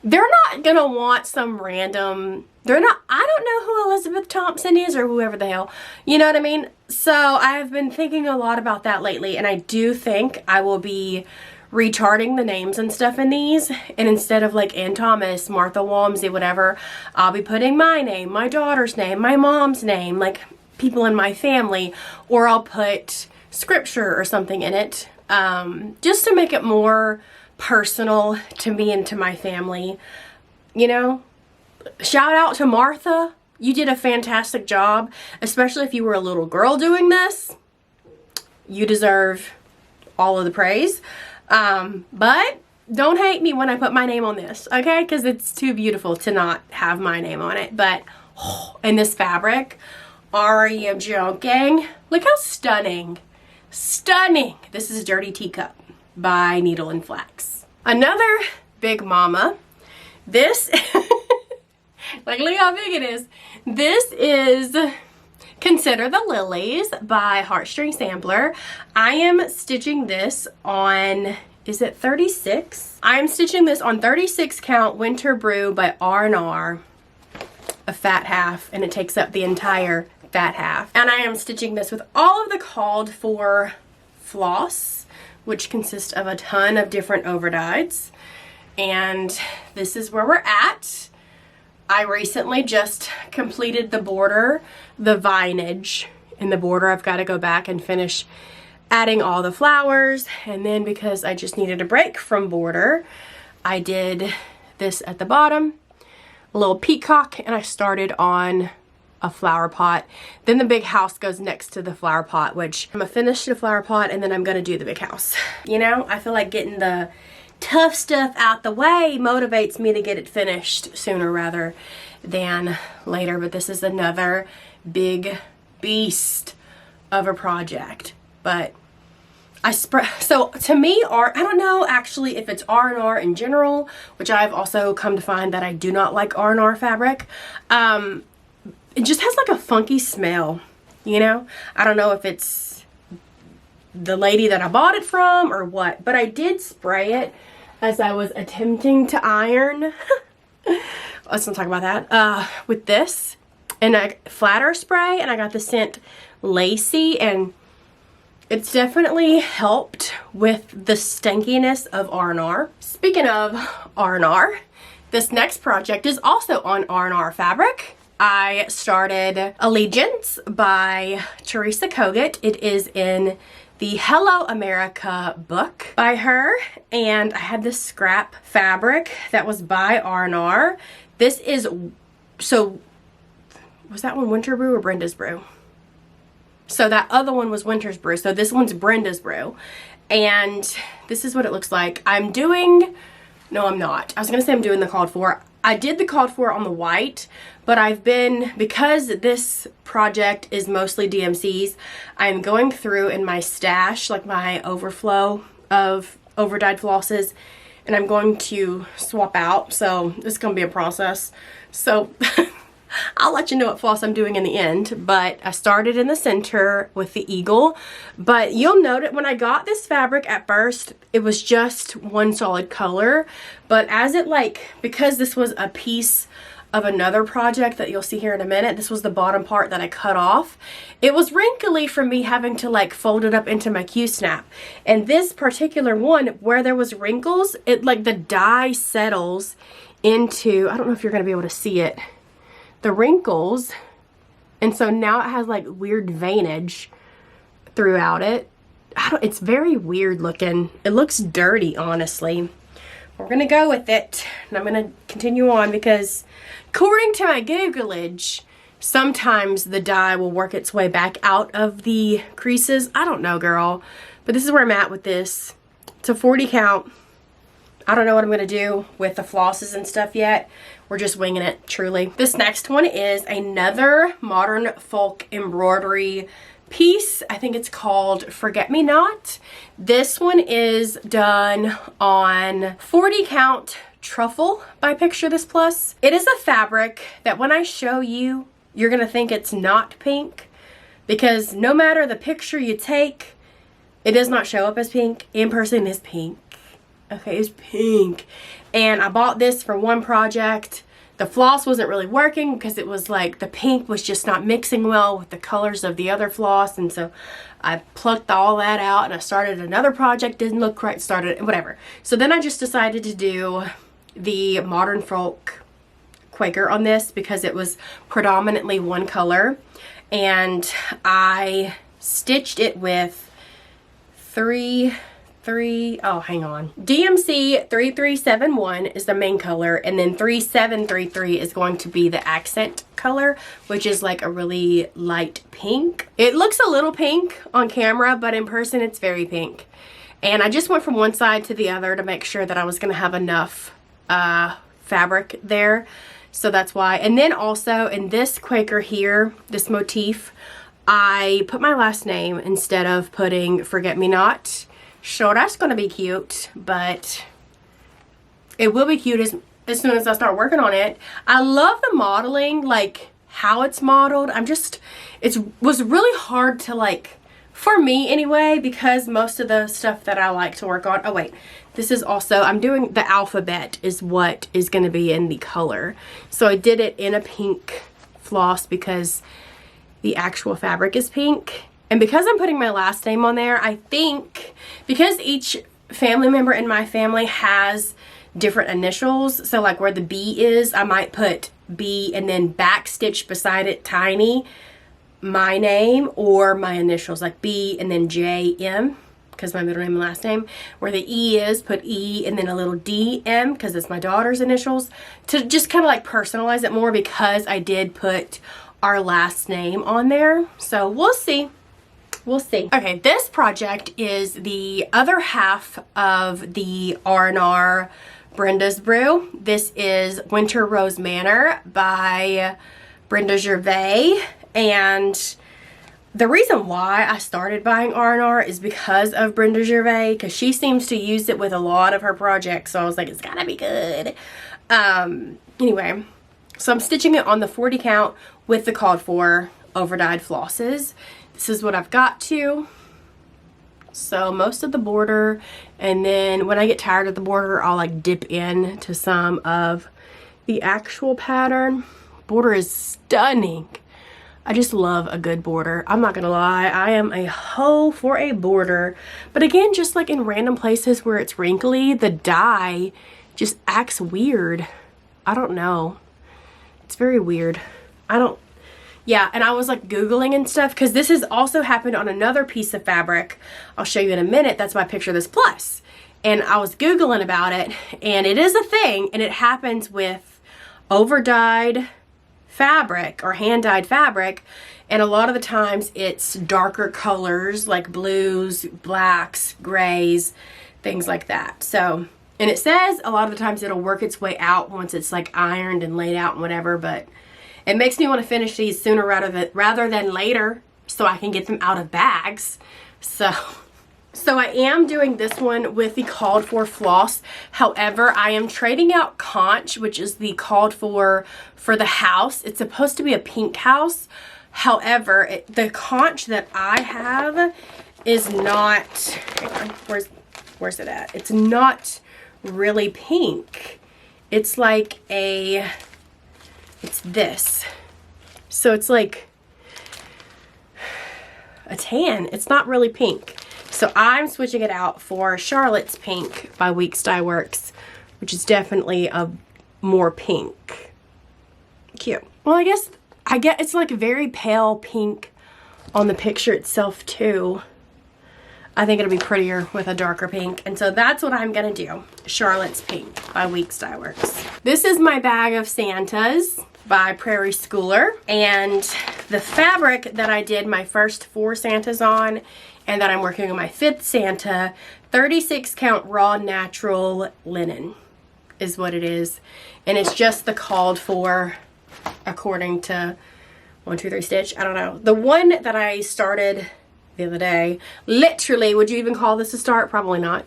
Speaker 1: They're not gonna want some random, I don't know who Elizabeth Thompson is or whoever the hell, you know what I mean? So I've been thinking a lot about that lately, and I do think I will be recharting the names and stuff in these, and instead of like Ann Thomas, Martha Walmsley, whatever, I'll be putting my name, my daughter's name, my mom's name, like people in my family, or I'll put scripture or something in it, just to make it more personal to me and to my family, you know? Shout out to Martha. You did a fantastic job, especially if you were a little girl doing this. You deserve all of the praise. But don't hate me when I put my name on this, okay? Because it's too beautiful to not have my name on it. But, and this fabric, are you joking? Look how stunning. Stunning. This is Dirty Teacup by Needle and Flax. Another big mama. This, like look how big it is. This is Consider the Lilies by Heartstring Sampler. I am stitching this on, is it 36? I am stitching this on 36 count Winter Brew by R&R, a fat half, and it takes up the entire fat half. And I am stitching this with all of the called for floss, which consists of a ton of different overdyes. And this is where we're at. I recently just completed the border, the vinage in the border. I've got to go back and finish adding all the flowers. And then because I just needed a break from border, I did this at the bottom, a little peacock, and I started on a flower pot. Then the big house goes next to the flower pot, which I'm gonna finish the flower pot and then I'm gonna do the big house. You know, I feel like getting the tough stuff out the way motivates me to get it finished sooner rather than later. But this is another big beast of a project. But so to me, I don't know actually if it's R&R in general, which I've also come to find that I do not like R&R fabric. It just has like a funky smell, you know? I don't know if it's the lady that I bought it from or what, but I did spray it as I was attempting to iron. Let's not talk about that. With this and a flatter spray, and I got the scent Lacy, and it's definitely helped with the stankiness of R&R. Speaking of R&R, this next project is also on R&R fabric. I started Allegiance by Teresa Kogut. It is in the Hello America book by her, and I had this scrap fabric that was by R&R. This is, so was that one Winter Brew or Brenda's Brew? So that other one was Winter's Brew, so this one's Brenda's Brew, and this is what it looks like. I'm doing, no I'm not, I was gonna say I'm doing the called for. I did the called for on the white, but I've been, because this project is mostly DMCs, I'm going through in my stash, like my overflow of overdyed flosses, and I'm going to swap out, so this is going to be a process. So I'll let you know what floss I'm doing in the end, but I started in the center with the eagle. But you'll note it when I got this fabric at first, it was just one solid color, but as it because this was a piece of another project that you'll see here in a minute, this was the bottom part that I cut off. It was wrinkly from me having to fold it up into my Q-snap. And this particular one, where there was wrinkles, it the dye settles into, I don't know if you're gonna be able to see it, the wrinkles, and so now it has weird veinage throughout it. It's very weird looking. It looks dirty, honestly. We're gonna go with it, and I'm gonna continue on because according to my Googlage, sometimes the dye will work its way back out of the creases. I don't know, girl, but this is where I'm at with this. It's a 40 count. I don't know what I'm gonna do with the flosses and stuff yet. We're just winging it, truly. This next one is another modern folk embroidery piece. I think it's called Forget Me Not. This one is done on 40 count truffle by Picture This Plus. It is a fabric that when I show you, you're gonna think it's not pink, because no matter the picture you take, it does not show up as pink. In person is pink. Okay, it's pink. And I bought this for one project. The floss wasn't really working because it was like the pink was just not mixing well with the colors of the other floss, and so I plucked all that out and I started another project, didn't look right, started whatever. So then I just decided to do the Modern Folk Quaker on this because it was predominantly one color, and I stitched it with DMC 3371 is the main color, and then 3733 is going to be the accent color, which is like a really light pink. It looks a little pink on camera, but in person it's very pink. And I just went from one side to the other to make sure that I was going to have enough fabric there. So that's why. And then also in this Quaker here, this motif, I put my last name instead of putting Forget Me Not. So that's going to be cute, but it will be cute as soon as I start working on it. I love the modeling, like how it's modeled. It was really hard to like, for me anyway, because most of the stuff that I like to work on, oh wait, this is also, I'm doing the alphabet is what is going to be in the color. So I did it in a pink floss because the actual fabric is pink. And because I'm putting my last name on there, I think because each family member in my family has different initials, so like where the B is, I might put B and then backstitch beside it tiny my name or my initials, like B and then JM because my middle name and last name. Where the E is, put E and then a little DM because it's my daughter's initials, to just kind of like personalize it more, because I did put our last name on there. So we'll see. We'll see. Okay, this project is the other half of the R&R Brenda's Brew. This is Winter Rose Manor by Brenda Gervais, and the reason why I started buying R&R is because of Brenda Gervais, because she seems to use it with a lot of her projects, so I was like, it's gotta be good. Anyway, so I'm stitching it on the 40 count with the called for overdyed flosses. This is what I've got to. So most of the border, and then when I get tired of the border, I'll like dip in to some of the actual pattern. Border is stunning. I just love a good border. I'm not gonna lie, I am a hoe for a border. But again, just like in random places where it's wrinkly, the dye just acts weird. I don't know. It's very weird. Yeah, and I was like Googling and stuff, because this has also happened on another piece of fabric. I'll show you in a minute. That's why I picture this plus. And I was Googling about it, and it is a thing, and it happens with over-dyed fabric or hand-dyed fabric. And a lot of the times it's darker colors like blues, blacks, grays, things like that. So, and it says a lot of the times it'll work its way out once it's like ironed and laid out and whatever, but it makes me want to finish these sooner rather than later, so I can get them out of bags. So I am doing this one with the called for floss. However, I am trading out conch, which is the called for the house. It's supposed to be a pink house. However, the conch that I have is not, hang on, where's it at? It's not really pink. It's like it's this. So it's like a tan. It's not really pink. So I'm switching it out for Charlotte's Pink by Weeks Dye Works, which is definitely a more pink. Cute. Well, I get it's like very pale pink on the picture itself too. I think it'll be prettier with a darker pink. And so that's what I'm gonna do. Charlotte's Pink by Weeks Dye Works. This is my bag of Santas by Prairie Schooler. And the fabric that I did my first 4 Santas on, and that I'm working on my 5th Santa, 36 count raw natural linen is what it is. And it's just the called for according to 1, 2, 3 stitch. I don't know. The one that I started the other day, literally, would you even call this a start? Probably not.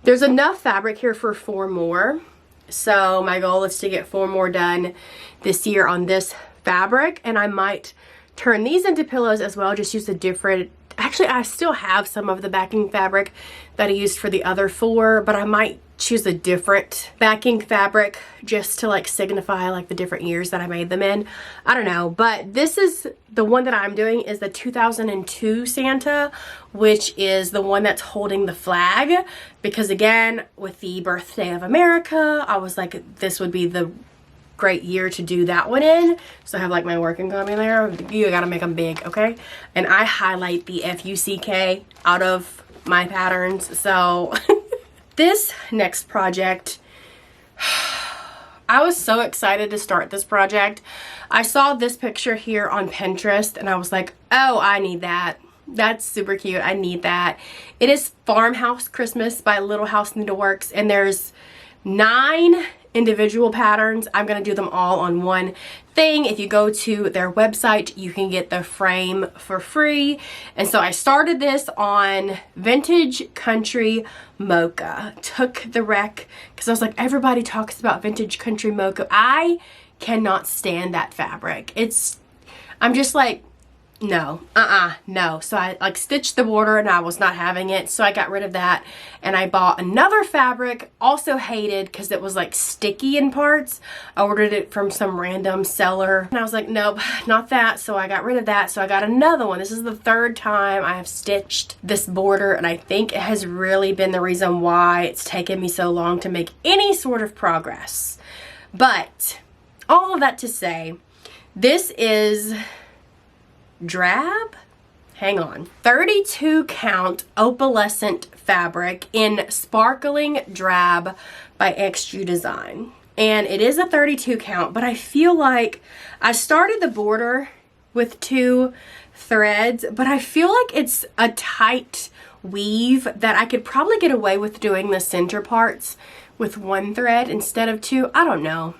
Speaker 1: There's enough fabric here for 4 more. So my goal is to get 4 more done this year on this fabric, and I might turn these into pillows as well, just use a different, actually I still have some of the backing fabric that I used for the other 4, but I might choose a different backing fabric just to like signify like the different years that I made them in. I don't know, but this is the one that I'm doing is the 2002 Santa, which is the one that's holding the flag, because again, with the birthday of America, I was like, this would be the great year to do that one in. So I have like my working copy there. You gotta make them big, okay? And I highlight the FUCK out of my patterns. So this next project, I was so excited to start this project. I saw this picture here on Pinterest and I was like, oh, I need that. That's super cute. I need that. It is Farmhouse Christmas by Little House Needleworks, and there's 9 individual patterns. I'm gonna do them all on one thing. If you go to their website, you can get the frame for free. And so I started this on Vintage Country Mocha. Took the wreck because I was like, everybody talks about Vintage Country Mocha. I cannot stand that fabric. I'm just like, no, no. So I like stitched the border and I was not having it. So I got rid of that and I bought another fabric, also hated because it was like sticky in parts. I ordered it from some random seller and I was like, nope, not that. So I got rid of that. So I got another one. This is the 3rd time I have stitched this border, and I think it has really been the reason why it's taken me so long to make any sort of progress. But all of that to say, this is drab, hang on, 32 count opalescent fabric in Sparkling Drab by XU Design. And it is a 32 count, but I feel like I started the border with 2 threads, but I feel like it's a tight weave that I could probably get away with doing the center parts with 1 thread instead of 2. I don't know.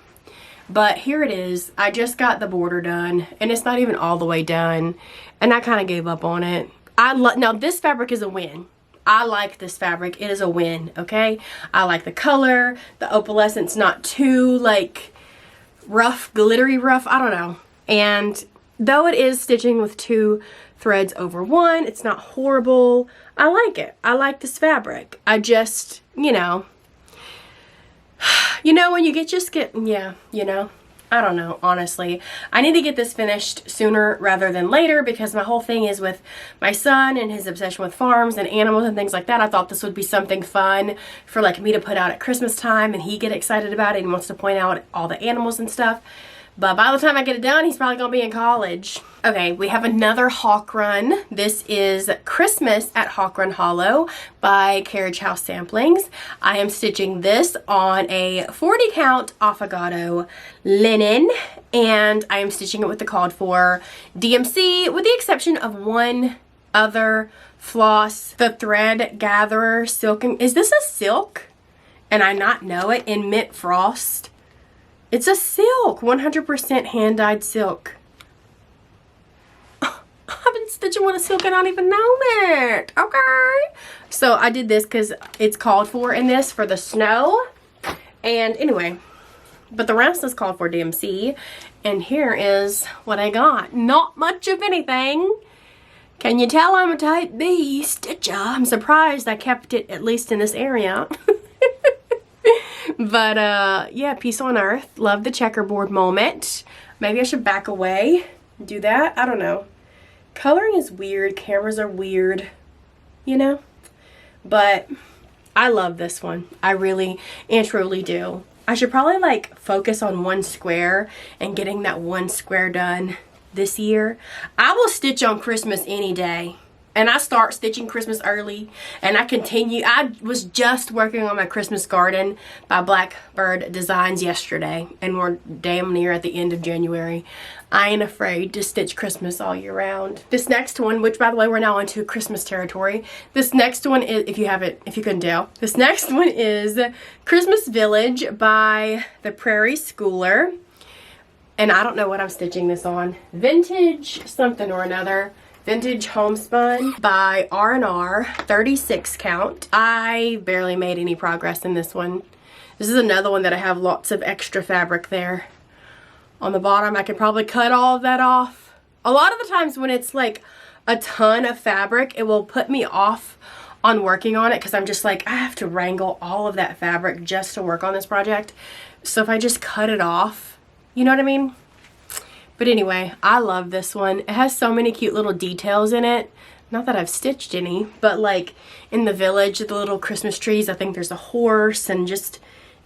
Speaker 1: But here it is. I just got the border done and it's not even all the way done, and I kind of gave up on it. Now this fabric is a win. I like this fabric. It is a win, okay? I like the color. The opalescence not too like rough, glittery rough. I don't know. And though it is stitching with 2 threads over 1, it's not horrible. I like it. I like this fabric. I just, you know, when you I don't know, honestly. I need to get this finished sooner rather than later because my whole thing is with my son and his obsession with farms and animals and things like that. I thought this would be something fun for like me to put out at Christmas time and he get excited about it and wants to point out all the animals and stuff. But by the time I get it done, he's probably gonna be in college. Okay, we have another Hawk Run. This is Christmas at Hawk Run Hollow by Carriage House Samplings. I am stitching this on a 40 count Affogato linen, and I am stitching it with the called for DMC with the exception of 1 other floss, the Thread Gatherer Silken. Is this a silk? And I not know it, in Mint Frost. It's a silk, 100% hand-dyed silk. I've been stitching with a silk and I don't even know it. Okay. So I did this because it's called for in this for the snow. And anyway, but the rest is called for DMC. And here is what I got. Not much of anything. Can you tell I'm a type B stitcher? I'm surprised I kept it at least in this area. But yeah, peace on earth. Love the checkerboard moment. Maybe I should back away, do that. I don't know. Coloring is weird. Cameras are weird, you know? But I love this one. I really and truly do. I should probably like focus on 1 square and getting that 1 square done this year. I will stitch on Christmas any day. And I start stitching Christmas early, and I continue. I was just working on my Christmas garden by Blackbird Designs yesterday, and we're damn near at the end of January. I ain't afraid to stitch Christmas all year round. This next one, which by the way, we're now into Christmas territory. This next one is, if you couldn't tell, this next one is Christmas Village by the Prairie Schooler. And I don't know what I'm stitching this on. Vintage something or another. Vintage Homespun by R&R, 36 count. I barely made any progress in this one. This is another one that I have lots of extra fabric there. on the bottom. I could probably cut all of that off. A lot of the times when it's like a ton of fabric, it will put me off on working on it because I'm just like, I have to wrangle all of that fabric just to work on this project. So if I just cut it off, you know what I mean? But anyway, I love this one. It has so many cute little details in it. Not that I've stitched any, but like in the village, the little Christmas trees, I think there's a horse and just,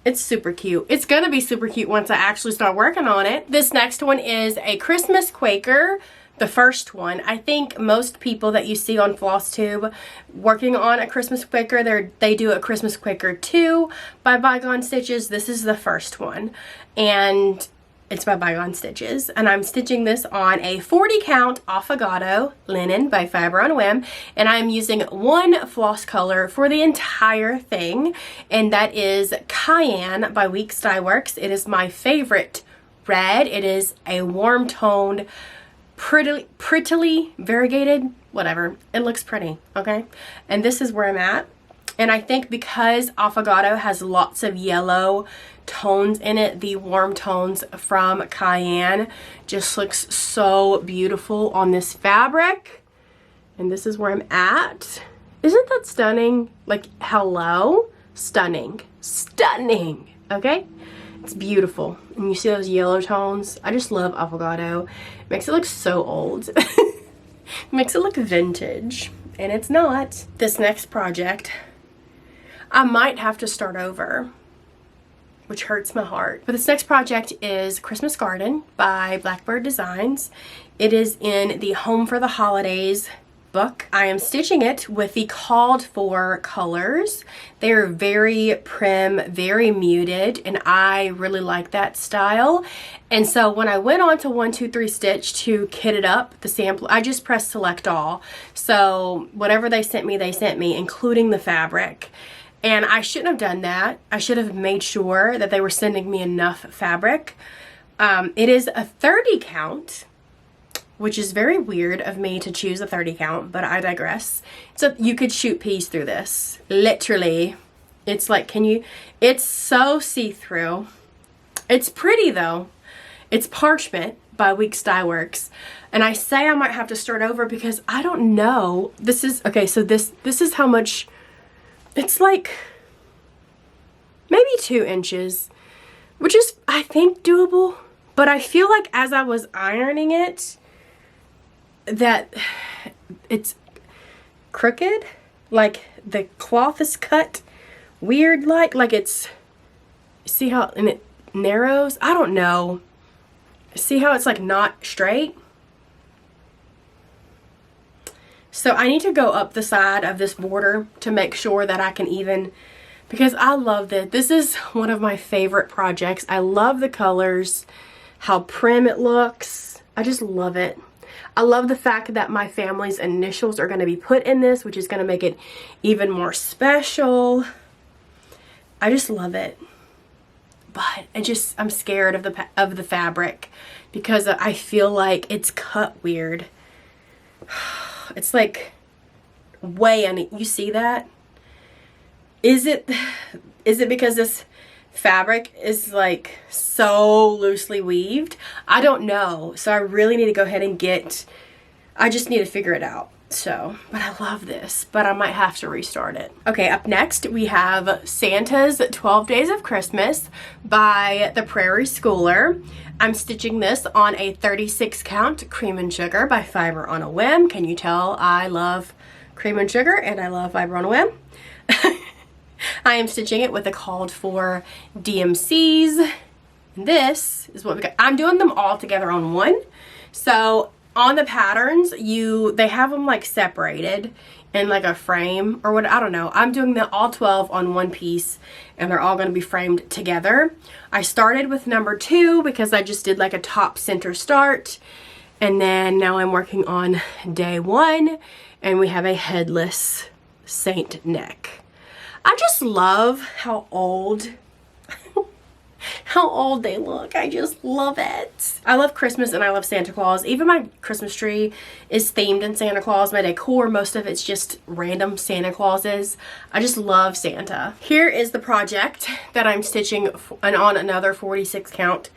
Speaker 1: it's super cute. It's gonna be super cute once I actually start working on it. This next one is a Christmas Quaker. The first one. I think most people that you see on Flosstube working on a Christmas Quaker, they do a Christmas Quaker 2 by Bygone Stitches. This is the first one, and it's by Bygone Stitches, and I'm stitching this on a 40 count Affogato linen by Fiber on a Whim, and I'm using one floss color for the entire thing, and that is Cayenne by Weeks Dye Works. It is my favorite red. It is a warm toned, prettily variegated, whatever. It looks pretty, okay? And this is where I'm at. And I think because Affogato has lots of yellow tones in it, the warm tones from Cayenne just looks so beautiful on this fabric. And this is where I'm at. Isn't that stunning? Like, hello? Stunning. Stunning, okay? It's beautiful. And you see those yellow tones? I just love Affogato. Makes it look so old. Makes it look vintage. And it's not. This next project, I might have to start over, which hurts my heart. But this next project is Christmas Garden by Blackbird Designs. It is in the Home for the Holidays book. I am stitching it with the called for colors. They are very prim, very muted, and I really like that style. And so when I went on to 1, 2, 3 Stitch to kit it up, the sample, I just pressed select all. So whatever they sent me, including the fabric. And I shouldn't have done that. I should have made sure that they were sending me enough fabric. It is a 30 count, which is very weird of me to choose a 30 count, but I digress. So you could shoot peas through this, literally. It's like, it's so see-through. It's pretty though. It's Parchment by Weeks Dye Works. And I say I might have to start over because I don't know. This is, okay, so this is how much, it's like maybe 2 inches, which is, I think, doable. But I feel like as I was ironing it, that it's crooked, like the cloth is cut weird, like it's, see how, and it narrows, I don't know, see how it's like not straight? So I need to go up the side of this border to make sure that I can even, because I love this. This is one of my favorite projects. I love the colors, how prim it looks. I just love it. I love the fact that my family's initials are going to be put in this, which is going to make it even more special. I just love it. But I'm scared of the fabric because I feel like it's cut weird. It's like way uneven. You see that? Is it because this fabric is like so loosely weaved? I don't know. So I really need to go ahead and I just need to figure it out. So, but I love this, but I might have to restart it. Okay, up next we have Santa's 12 Days of Christmas by the Prairie Schooler. I'm stitching this on a 36 count Cream and Sugar by Fiber on a Whim. Can you tell I love Cream and Sugar and I love Fiber on a Whim? I am stitching it with the called for DMCs. This is what we got. I'm doing them all together on one. So on the patterns, they have them like separated in like a frame or what, I don't know. I'm doing the all 12 on one piece and they're all going to be framed together. I started with number 2 because I just did like a top center start. And then now I'm working on day 1 and we have a headless saint neck. I just love how old they look. I just love it. I love Christmas and I love Santa Claus. Even my Christmas tree is themed in Santa Claus. My decor, most of it's just random Santa Clauses. I just love Santa. Here is the project that I'm stitching on another 46 count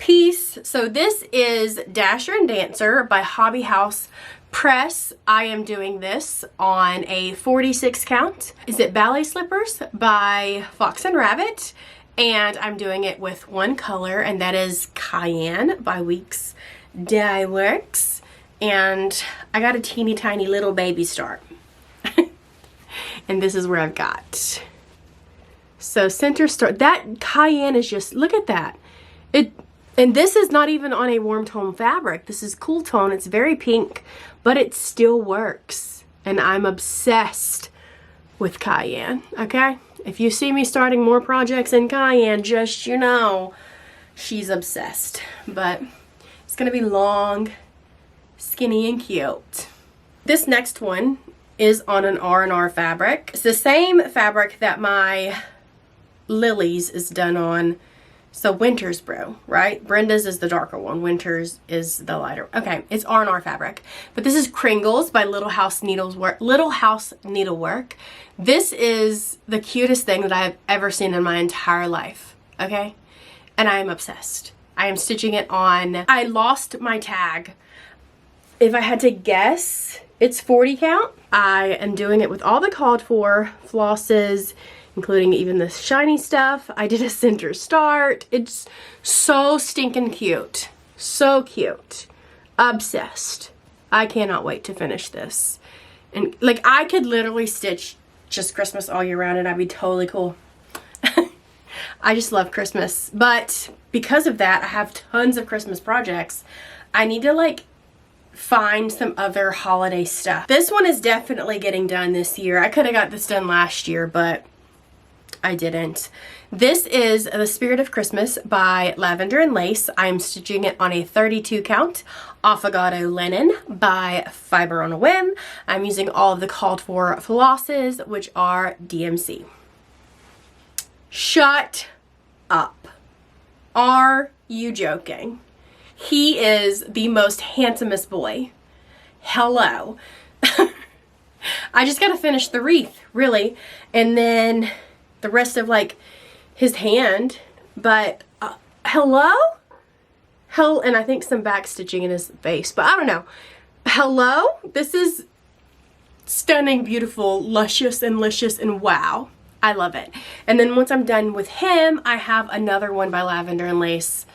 Speaker 1: piece. So this is Dasher and Dancer by Hobby House Press. I am doing this on a 46 count. Is it Ballet Slippers by Fox and Rabbit? And I'm doing it with one color, and that is Cayenne by Weeks Dye Works. And I got a teeny tiny little baby start. And this is where I've got. So center start. That Cayenne is just, look at that. And this is not even on a warm tone fabric. This is cool tone. It's very pink, but it still works. And I'm obsessed with Cayenne, okay? If you see me starting more projects in Cayenne, just, you know, she's obsessed. But it's gonna be long, skinny, and cute. This next one is on an R&R fabric. It's the same fabric that my Lily's is done on. So Winter's Brew, right? Brenda's is the darker one. Winter's is the lighter. Okay, it's R&R fabric. But this is Kringles by Little House Needlework. This is the cutest thing that I've ever seen in my entire life, okay? And I am obsessed. I am stitching it on. I lost my tag. If I had to guess, it's 40 count. I am doing it with all the called for flosses, including even the shiny stuff. I did a center start. It's so stinking cute. So cute. Obsessed. I cannot wait to finish this. And like, I could literally stitch just Christmas all year round and I'd be totally cool. I just love Christmas. But because of that, I have tons of Christmas projects. I need to like find some other holiday stuff. This one is definitely getting done this year. I could have got this done last year, but I didn't. This is The Spirit of Christmas by Lavender and Lace. I'm stitching it on a 32 count Affogato linen by Fiber on a Whim. I'm using all of the called for flosses, which are DMC. Shut up. Are you joking? He is the most handsomest boy. Hello. I just gotta finish the wreath, really, and then the rest of like his hand, but hello? And I think some back stitching in his face, but I don't know. Hello? This is stunning, beautiful, luscious, and licious, and wow. I love it. And then once I'm done with him, I have another one by Lavender and Lace.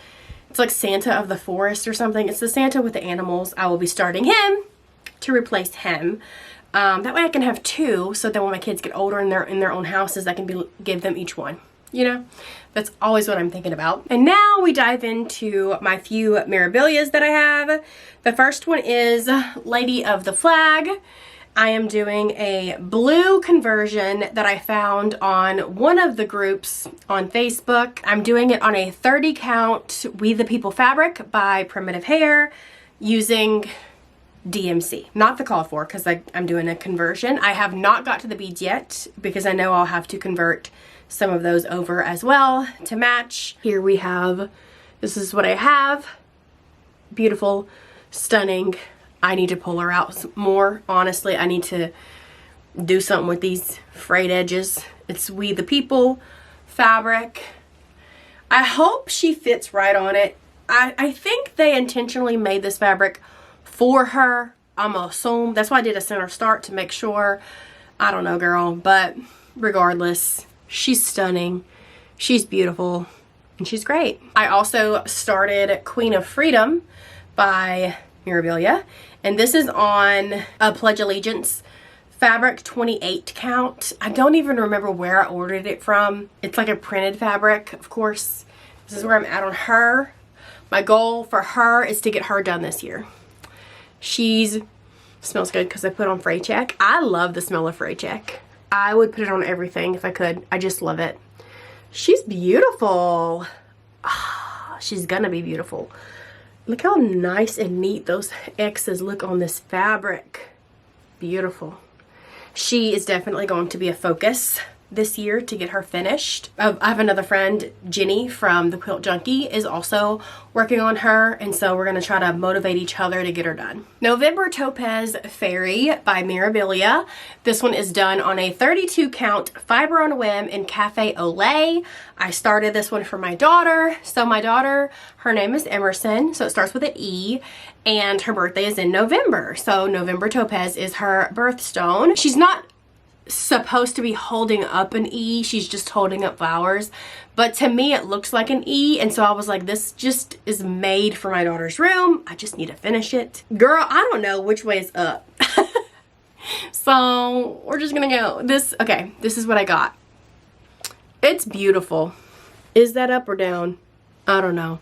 Speaker 1: It's like Santa of the Forest or something. It's the Santa with the animals. I will be starting him to replace him. That way I can have two, so that when my kids get older and they're in their own houses, I can give them each one. You know, that's always what I'm thinking about. And now we dive into my few Mirabilias that I have. The first one is Lady of the Flag. I am doing a blue conversion that I found on one of the groups on Facebook. I'm doing it on a 30 count We the People fabric by Primitive Hair using DMC. Not the called for, because I'm doing a conversion. I have not got to the beads yet because I know I'll have to convert some of those over as well to match. Here we have, this is what I have. Beautiful, stunning. I need to pull her out more. Honestly, I need to do something with these frayed edges. It's We the People fabric. I hope she fits right on it. I think they intentionally made this fabric for her. I'm gonna assume. That's why I did a center start to make sure. I don't know, girl. But regardless, she's stunning. She's beautiful. And she's great. I also started Queen of Freedom by Mirabilia. And this is on a Pledge Allegiance fabric, 28 count. I don't even remember where I ordered it from. It's like a printed fabric, of course. This is where I'm at on her. My goal for her is to get her done this year. She's smells good because I put on Fray Check. I love the smell of Fray Check. I would put it on everything if I could. I just love it. She's beautiful. She's gonna be beautiful. Look how nice and neat those X's look on this fabric. Beautiful. She is definitely going to be a focus this year to get her finished. I have another friend, Jenny from the Quilt Junkie, is also working on her, and so we're going to try to motivate each other to get her done. November Topaz Fairy by Mirabilia. This one is done on a 32 count fiber on a whim in Cafe au Lait. I started this one for my daughter. So my daughter, her name is Emerson, so it starts with an E, and her birthday is in November. So November Topaz is her birthstone. She's not supposed to be holding up an E, she's just holding up flowers, but to me it looks like an E, and so I was like, this just is made for my daughter's room. I just need to finish it. Girl, I don't know which way is up. So we're just gonna go okay, this is what I got. It's beautiful. Is that up or down? I don't know.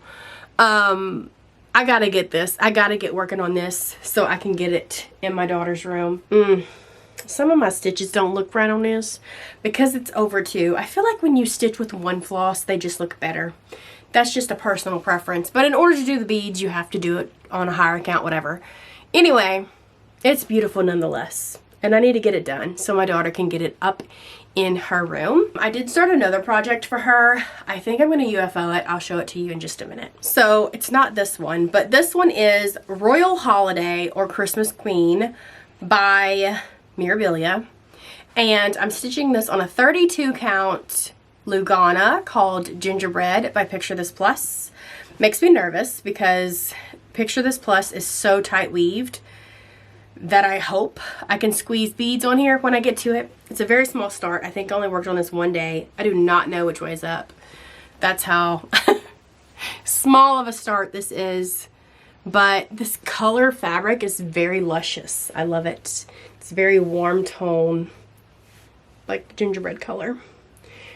Speaker 1: I gotta get this. I gotta get working on this so I can get it in my daughter's room. Some of my stitches don't look right on this because it's over 2. I feel like when you stitch with one floss, they just look better. That's just a personal preference. But in order to do the beads, you have to do it on a higher count, whatever. Anyway, it's beautiful nonetheless. And I need to get it done so my daughter can get it up in her room. I did start another project for her. I think I'm going to UFO it. I'll show it to you in just a minute. So it's not this one, but this one is Royal Holiday or Christmas Queen by Mirabilia, and I'm stitching this on a 32 count Lugana called Gingerbread by Picture This Plus. Makes me nervous because Picture This Plus is so tight weaved that I hope I can squeeze beads on here when I get to it. It's a very small start. I think I only worked on this one day. I do not know which way is up. That's how small of a start this is. But this color fabric is very luscious. I love it. It's very warm tone, like gingerbread color.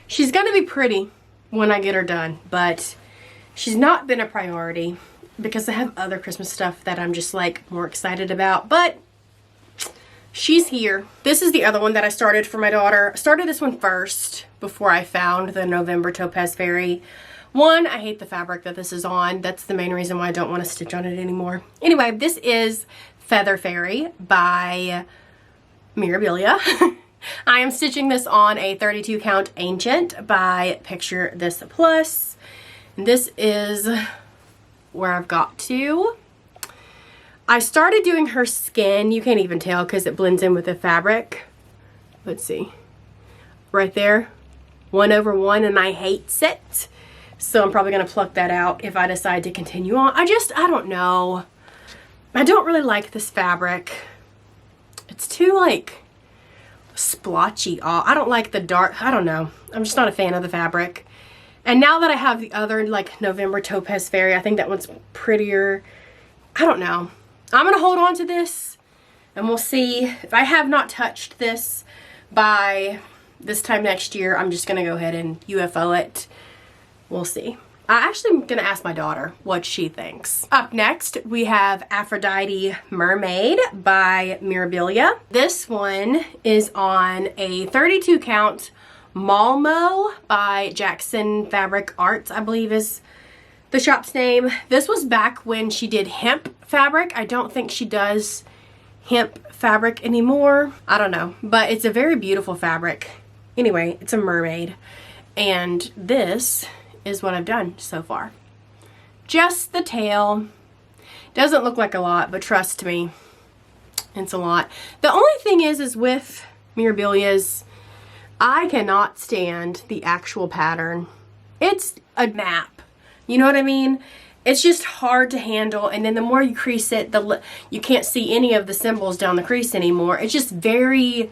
Speaker 1: She's gonna be pretty when I get her done, but she's not been a priority because I have other Christmas stuff that I'm just like more excited about, but she's here. This is the other one that I started for my daughter. I started this one first before I found the November Topaz Fairy. One, I hate the fabric that this is on. That's the main reason why I don't want to stitch on it anymore. Anyway, this is Feather Fairy by Mirabilia. I am stitching this on a 32 count Ancient by Picture This Plus. And this is where I've got to. I started doing her skin. You can't even tell because it blends in with the fabric. Let's see. Right there. 1/1, and I hate it. So I'm probably going to pluck that out if I decide to continue on. I don't know. I don't really like this fabric. It's too like splotchy. I don't like the dark. I don't know. I'm just not a fan of the fabric. And now that I have the other like November Topaz Fairy, I think that one's prettier. I don't know. I'm going to hold on to this and we'll see. If I have not touched this by this time next year, I'm just going to go ahead and UFO it. We'll see. I actually am going to ask my daughter what she thinks. Up next, we have Aphrodite Mermaid by Mirabilia. This one is on a 32 count Malmo by Jackson Fabric Arts, I believe is the shop's name. This was back when she did hemp fabric. I don't think she does hemp fabric anymore. I don't know, but it's a very beautiful fabric. Anyway, it's a mermaid, and this is what I've done so far. Just the tail. Doesn't look like a lot, but trust me, it's a lot. The only thing is with Mirabilia's, I cannot stand the actual pattern. It's a map. You know what I mean? It's just hard to handle, and then the more you crease it, you can't see any of the symbols down the crease anymore. It's just very...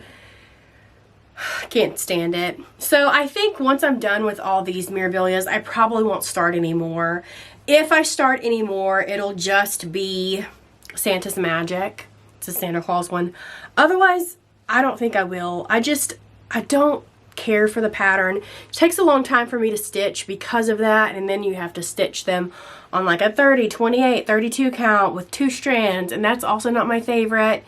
Speaker 1: can't stand it. So I think once I'm done with all these Mirabilias, I probably won't start anymore. If I start anymore, it'll just be Santa's Magic. It's a Santa Claus one. Otherwise, I don't think I will. I don't care for the pattern. It takes a long time for me to stitch because of that, and then you have to stitch them on like a 30, 28, 32 count with 2 strands, and that's also not my favorite.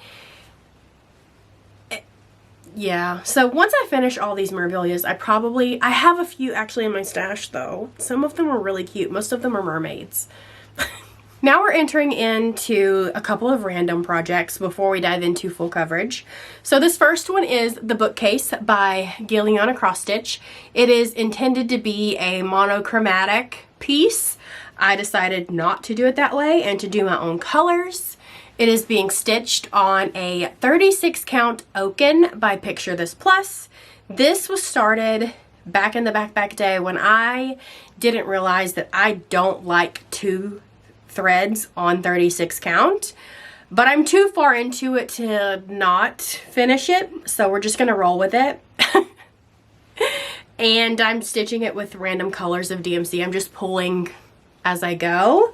Speaker 1: Yeah, so once I finish all these Mirabilias, I have a few actually in my stash though. Some of them are really cute. Most of them are mermaids. Now we're entering into a couple of random projects before we dive into full coverage. So this first one is the bookcase by Gilliana Cross Stitch. It is intended to be a monochromatic piece. I decided not to do it that way and to do my own colors. It is being stitched on a 36 count Oaken by Picture This Plus. This was started back in the back day when I didn't realize that I don't like 2 threads on 36 count, but I'm too far into it to not finish it, so we're just gonna roll with it. And I'm stitching it with random colors of DMC. I'm just pulling as I go,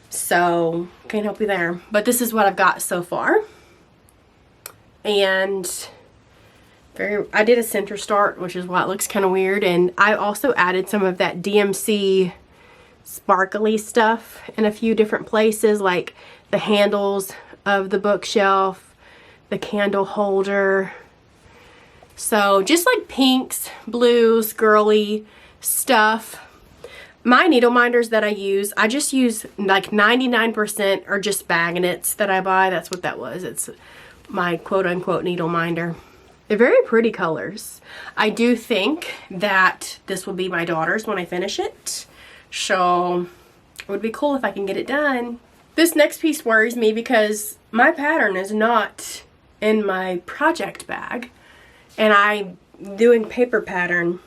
Speaker 1: so can't help you there. But this is what I've got so far. And I did a center start, which is why it looks kind of weird, and I also added some of that DMC sparkly stuff in a few different places, like the handles of the bookshelf, the candle holder. So just like pinks, blues, girly stuff. My needle minders that I use, I just use like 99% are just magnets that I buy. That's what that was. It's my quote-unquote needle minder. They're very pretty colors. I do think that this will be my daughter's when I finish it. So it would be cool if I can get it done. This next piece worries me because my pattern is not in my project bag. And I'm doing paper pattern,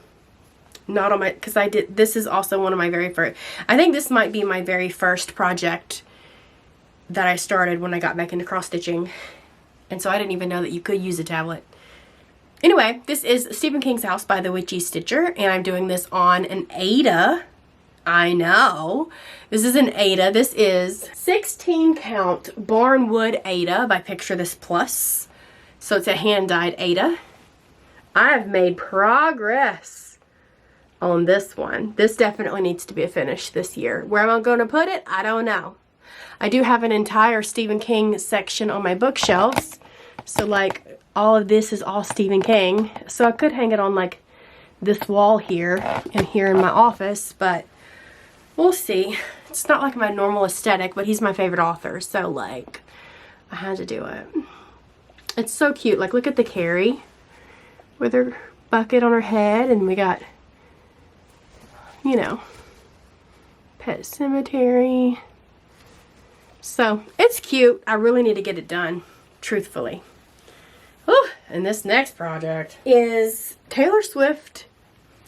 Speaker 1: not on my, because this is also one of my very first, I think this might be my very first project that I started when I got back into cross stitching. And so I didn't even know that you could use a tablet. Anyway, this is Stephen King's House by the Witchy Stitcher, and I'm doing this on an Aida. I know. This is an Aida. This is 16 count Barnwood Aida by Picture This Plus. So it's a hand-dyed Aida. I have made progress on this one. This definitely needs to be a finish this year. Where am I going to put it? I don't know. I do have an entire Stephen King section on my bookshelves. So like all of this is all Stephen King. So I could hang it on like this wall here and here in my office, but we'll see. It's not like my normal aesthetic, but he's my favorite author. So like I had to do it. It's so cute. Like look at the Carrie with her bucket on her head, and we got, you know, Pet Cemetery. So it's cute. I really need to get it done, truthfully. Ooh, and this next project is Taylor Swift.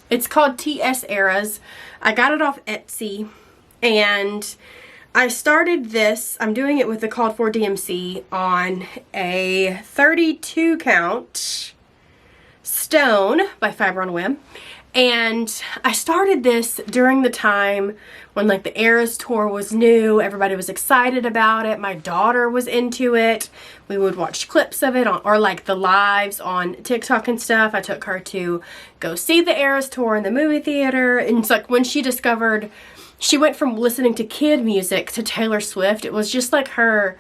Speaker 1: It's called TS Eras. I got it off Etsy, and I started this. I'm doing it with the called for DMC on a 32 count stone by Fiber on Whim. And I started this during the time when like the Eras tour was new. Everybody was excited about it. My daughter was into it. We would watch clips of it or like the lives on TikTok and stuff. I took her to go see the Eras tour in the movie theater. And it's like when she discovered, she went from listening to kid music to Taylor Swift. It was just like her,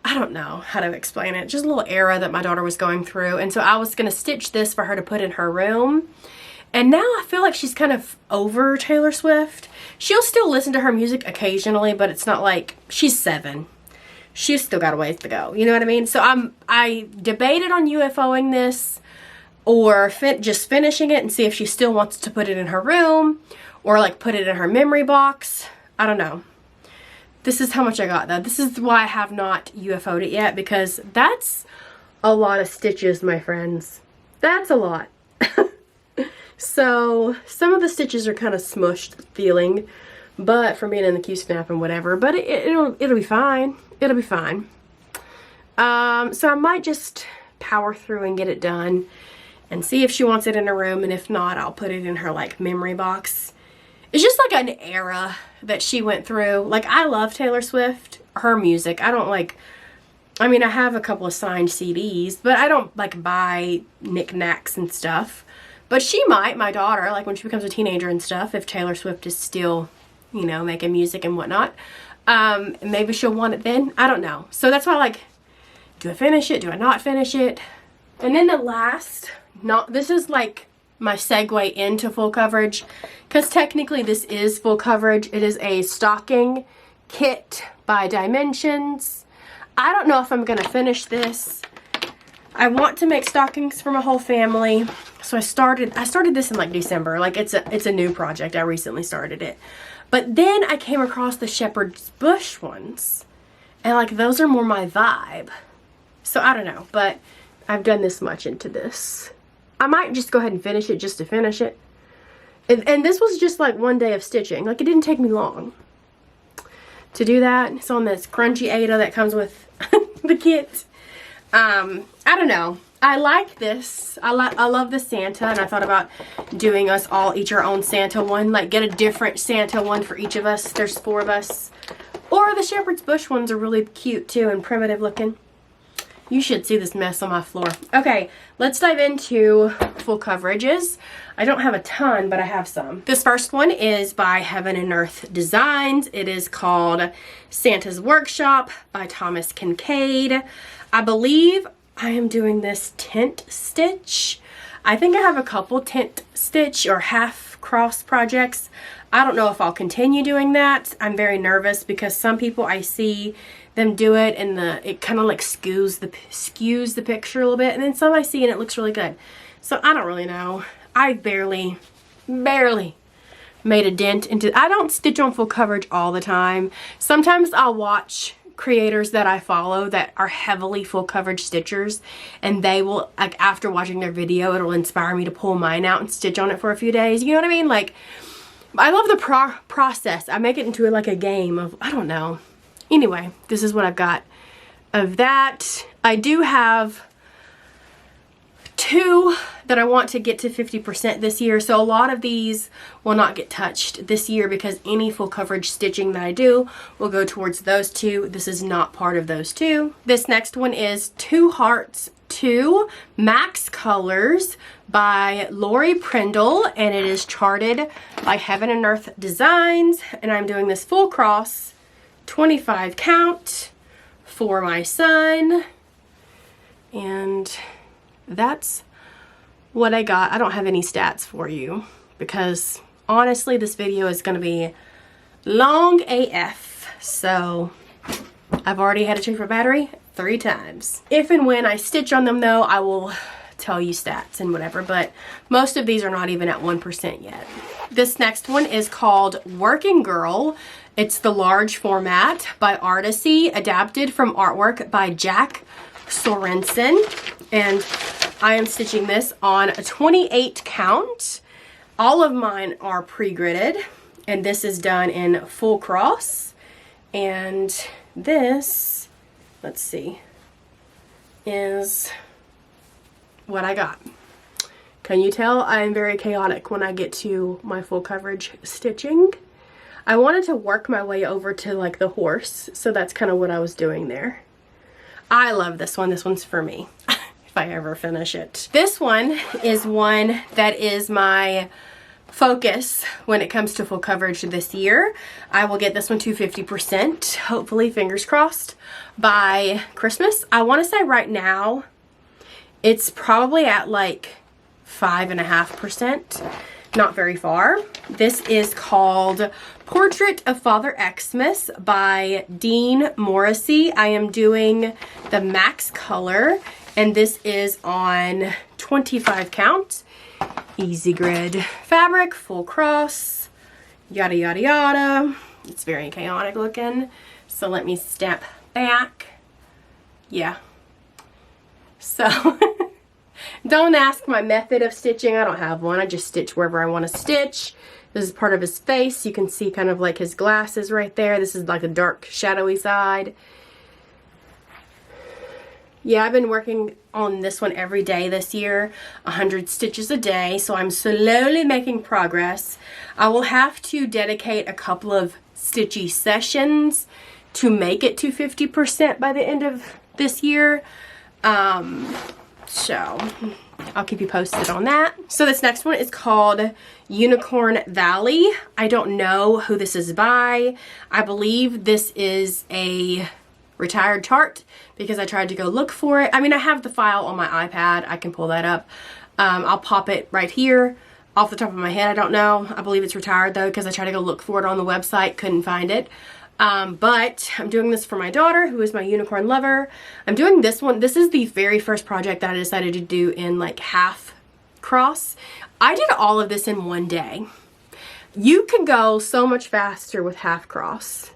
Speaker 1: I don't know how to explain it, just a little era that my daughter was going through. And so I was going to stitch this for her to put in her room. And now I feel like she's kind of over Taylor Swift. She'll still listen to her music occasionally, but it's not like, she's 7. She's still got a ways to go. You know what I mean? So I debated on UFOing this or just finishing it and see if she still wants to put it in her room or like put it in her memory box. I don't know. This is how much I got though. This is why I have not UFO'd it yet, because that's a lot of stitches, my friends. That's a lot. So some of the stitches are kind of smushed feeling, but from being in the Q-snap and whatever, but it'll be fine. It'll be fine. So I might just power through and get it done and see if she wants it in her room, and if not, I'll put it in her like memory box. It's just like an era that she went through. Like I love Taylor Swift, her music. I don't like, I mean, I have a couple of signed CDs, but I don't like buy knickknacks and stuff. But she might, my daughter, like when she becomes a teenager and stuff, if Taylor Swift is still, you know, making music and whatnot. Maybe she'll want it then. I don't know. So that's why, like, do I finish it? Do I not finish it? And then the last, this is like my segue into full coverage, because technically this is full coverage. It is a stocking kit by Dimensions. I don't know if I'm gonna finish this. I want to make stockings for my whole family. So I started this in like December. Like it's a new project. I recently started it. But then I came across the shepherd's bush ones. And like those are more my vibe. So I don't know, but I've done this much into this. I might just go ahead and finish it just to finish it. And this was just like one day of stitching. Like it didn't take me long to do that. It's on this crunchy Ada that comes with the kit. I don't know. I like this. I love the Santa, and I thought about doing us all each our own Santa one. Like get a different Santa one for each of us. There's 4 of us. Or the shepherd's bush ones are really cute too and primitive looking. You should see this mess on my floor. Okay, let's dive into full coverages. I don't have a ton, but I have some. This first one is by Heaven and Earth Designs. It is called Santa's Workshop by Thomas Kincaid. I believe I am doing this tint stitch. I think I have a couple tint stitch or half cross projects. I don't know if I'll continue doing that. I'm very nervous because some people I see them do it and it kind of like skews the picture a little bit, and then some I see and it looks really good. So I don't really know. I barely made a dent into. I don't stitch on full coverage all the time. Sometimes I'll watch creators that I follow that are heavily full coverage stitchers, and they will, like, after watching their video, it'll inspire me to pull mine out and stitch on it for a few days. You know what I mean? Like, I love the process. I make it into like a game of, I don't know. Anyway, this is what I've got of that. I do have 2 that I want to get to 50% this year. So a lot of these will not get touched this year because any full coverage stitching that I do will go towards those 2. This is not part of those 2. This next one is 2 Hearts 2 Max Colors by Lori Prindle, and it is charted by Heaven and Earth Designs, and I'm doing this full cross 25 count for my son, and that's what I got. I don't have any stats for you because honestly this video is going to be long AF, so I've already had to change my battery 3 times. If and when I stitch on them though, I will tell you stats and whatever, but most of these are not even at 1% yet. This next one is called Working Girl. It's the large format by Artsy, adapted from artwork by Jack Sorensen, and I am stitching this on a 28 count. All of mine are pre-gridded, and this is done in full cross, and this, let's see, is what I got. Can you tell I'm very chaotic when I get to my full coverage stitching? I wanted to work my way over to like the horse, so that's kind of what I was doing there. I love this one. This one's for me if I ever finish it. This one is one that is my focus when it comes to full coverage this year. I will get this one to 50%, hopefully, fingers crossed, by Christmas. I want to say right now it's probably at like 5.5%. Not very far. This is called Portrait of Father Xmas by Dean Morrissey. I am doing the max color, and this is on 25 count. Easy grid fabric, full cross, yada yada yada. It's very chaotic looking. So let me step back. Yeah. So don't ask my method of stitching. I don't have one. I just stitch wherever I want to stitch. This is part of his face. You can see kind of like his glasses right there. This is like a dark shadowy side. Yeah, I've been working on this one every day this year, 100 stitches a day, so I'm slowly making progress. I will have to dedicate a couple of stitchy sessions to make it to 50% by the end of this year. So I'll keep you posted on that. So this next one is called Unicorn Valley. I don't know who this is by. I believe this is a retired chart because I tried to go look for it. I mean, I have the file on my iPad. I can pull that up. I'll pop it right here. Off the top of my head, I don't know. I believe it's retired though because I tried to go look for it on the website. Couldn't find it. But I'm doing this for my daughter, who is my unicorn lover. I'm doing this one. This is the very first project that I decided to do in like half cross. I did all of this in one day. You can go so much faster with half cross.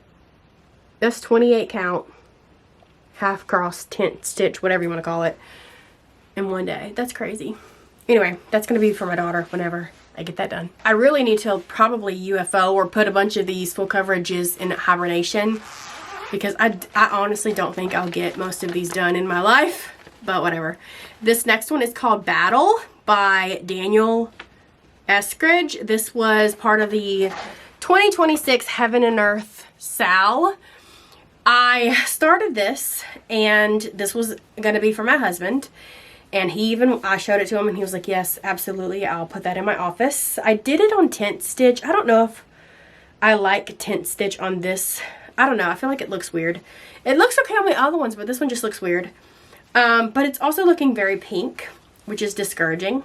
Speaker 1: That's 28 count, half cross, tent stitch, whatever you want to call it, in one day. That's crazy. Anyway, that's going to be for my daughter whenever I get that done. I really need to probably UFO or put a bunch of these full coverages in hibernation, because I honestly don't think I'll get most of these done in my life, but whatever. This next one is called Battle by Daniel Eskridge. This was part of the 2026 Heaven and Earth Sal. I started this, and this was going to be for my husband, and I showed it to him, and he was like, yes, absolutely, I'll put that in my office. I did it on tent stitch. I don't know if I like tent stitch on this. I don't know. I feel like it looks weird. It looks okay on the other ones, but this one just looks weird. But it's also looking very pink, which is discouraging.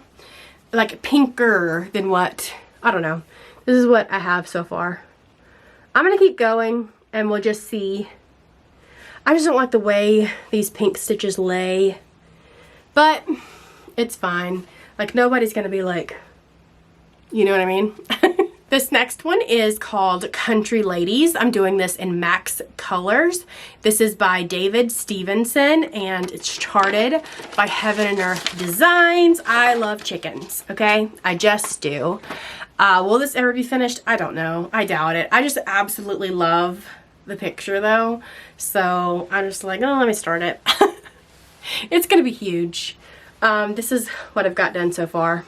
Speaker 1: Like pinker than what, I don't know. This is what I have so far. I'm going to keep going, and we'll just see. I just don't like the way these pink stitches lay, but it's fine. Like, nobody's gonna be like, you know what I mean? This next one is called Country Ladies. I'm doing this in Max Colors. This is by David Stevenson, and it's charted by Heaven and Earth Designs. I love chickens, okay? I just do. Will this ever be finished? I don't know. I doubt it. I just absolutely love the picture though, so I'm just like, oh, let me start it. It's gonna be huge. This is what I've got done so far.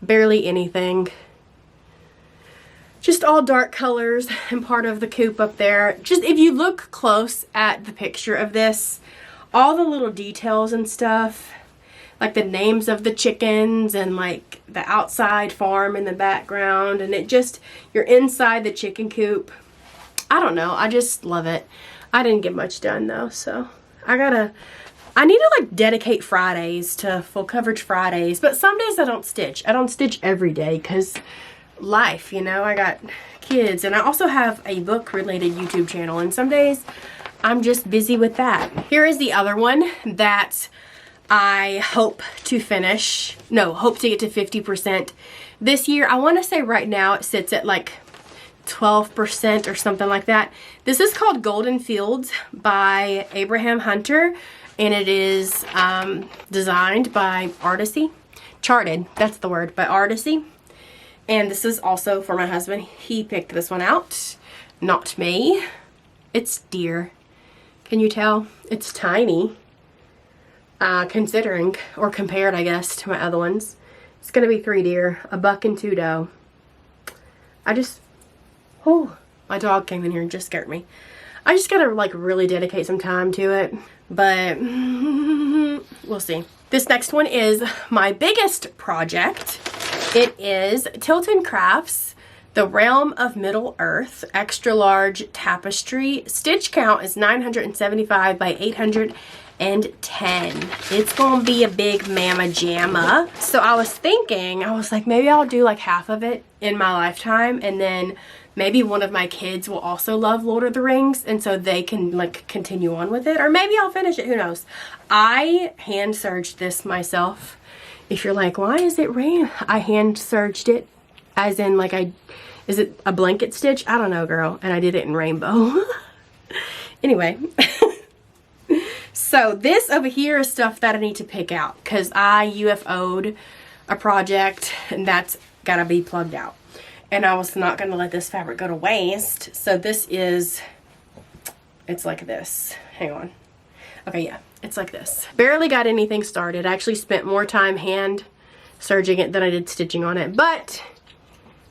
Speaker 1: Barely anything, just all dark colors and part of the coop up there. Just if you look close at the picture of this, all the little details and stuff, like the names of the chickens and like the outside farm in the background, and it just, you're inside the chicken coop. I don't know. I just love it. I didn't get much done though, so I need to like dedicate Fridays to full coverage Fridays, but some days I don't stitch. I don't stitch every day because life, you know, I got kids, and I also have a book related YouTube channel, and some days I'm just busy with that. Here is the other one that I hope to finish. No, hope to get to 50% this year. I want to say right now it sits at like 12% or something like that. This is called Golden Fields by Abraham Hunter, and it is designed by Artsy. Charted, that's the word, by Artsy. And this is also for my husband. He picked this one out, not me. It's deer. Can you tell? It's tiny, considering, or compared, I guess, to my other ones. It's gonna be 3 deer, a buck and 2 doe. Oh, my dog came in here and just scared me. I just gotta like really dedicate some time to it, but we'll see. This next one is my biggest project. It is Tilton Crafts, The Realm of Middle Earth, extra large tapestry. Stitch count is 975 by 810. It's gonna be a big mama jamma. So I was thinking, I was like, maybe I'll do like half of it in my lifetime, and then maybe one of my kids will also love Lord of the Rings, and so they can like continue on with it, or maybe I'll finish it, who knows. I hand serged this myself. If you're like, why is it rain? I hand serged it, as in like is it a blanket stitch? I don't know, girl. And I did it in rainbow. Anyway. So this over here is stuff that I need to pick out, because I UFO'd a project, and that's gotta be plugged out. And I was not gonna let this fabric go to waste. So this is, it's like this. Hang on. Okay, yeah, it's like this. Barely got anything started. I actually spent more time hand serging it than I did stitching on it, but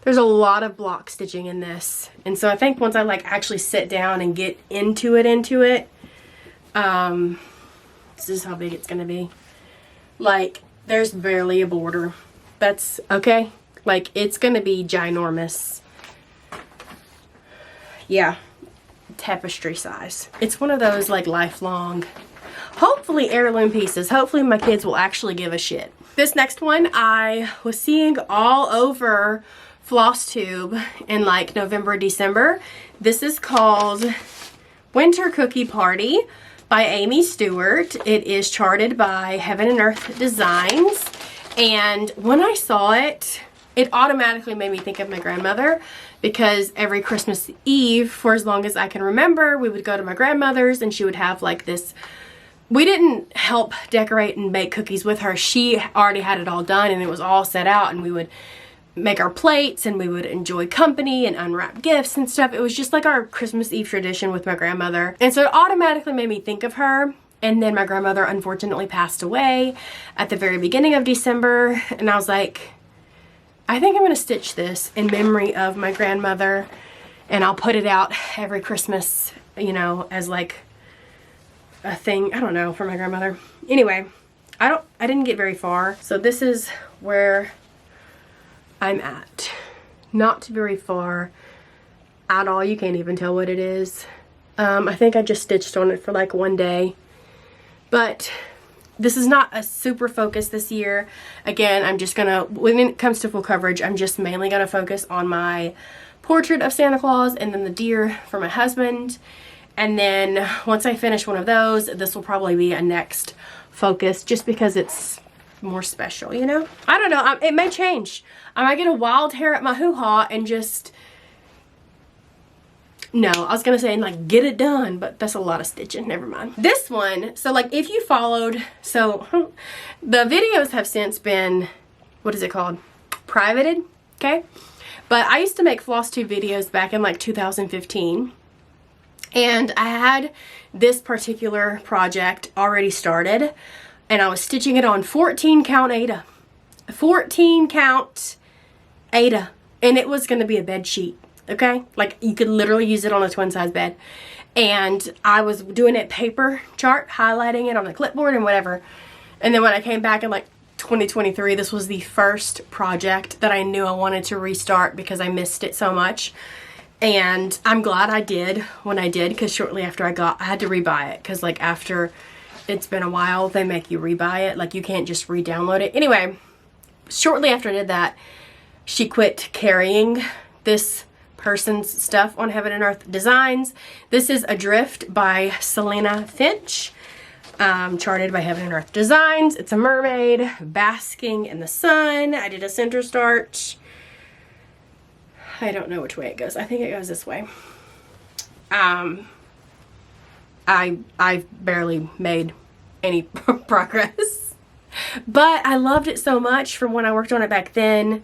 Speaker 1: there's a lot of block stitching in this. And so I think once I like actually sit down and get into it, this is how big it's gonna be. Like, there's barely a border. That's okay. Like, it's gonna be ginormous. Yeah, tapestry size. It's one of those like lifelong, hopefully heirloom pieces. Hopefully my kids will actually give a shit. This next one I was seeing all over Flosstube in like November, December. This is called Winter Cookie Party by Amy Stewart. It is charted by Heaven and Earth Designs. And when I saw it, it automatically made me think of my grandmother, because every Christmas Eve, for as long as I can remember, we would go to my grandmother's and she would have like this. We didn't help decorate and bake cookies with her. She already had it all done and it was all set out, and we would make our plates and we would enjoy company and unwrap gifts and stuff. It was just like our Christmas Eve tradition with my grandmother. And so it automatically made me think of her. And then my grandmother unfortunately passed away at the very beginning of December. And I was like, I think I'm going to stitch this in memory of my grandmother. And I'll put it out every Christmas, you know, as like a thing, I don't know, for my grandmother. Anyway, I didn't get very far. So this is where I'm at. Not very far at all. You can't even tell what it is. I think I just stitched on it for like one day. But this is not a super focus this year. Again, I'm just gonna, when it comes to full coverage, I'm just mainly gonna focus on my portrait of Santa Claus and then the deer for my husband. And then once I finish one of those, this will probably be a next focus, just because it's more special, you know? I don't know, it may change. I might get a wild hair at my hoo-ha and just, no, I was gonna say like get it done, but that's a lot of stitching, never mind. This one, so like if you followed, so the videos have since been, what is it called? Privated, okay? But I used to make Flosstube videos back in like 2015. And I had this particular project already started, and I was stitching it on 14 count Aida. 14 count Aida. And it was going to be a bed sheet, okay? Like you could literally use it on a twin size bed. And I was doing it paper chart, highlighting it on the clipboard and whatever. And then when I came back in like 2023, this was the first project that I knew I wanted to restart because I missed it so much. And I'm glad I did when I did, because shortly after I had to rebuy it, because like after it's been a while, they make you rebuy it. Like you can't just re-download it. Anyway, shortly after I did that, she quit carrying this person's stuff on Heaven and Earth Designs. This is Adrift by Selena Finch, charted by Heaven and Earth Designs. It's a mermaid basking in the sun. I did a center start. I don't know which way it goes. I think it goes this way. I've barely made any progress, but I loved it so much from when I worked on it back then,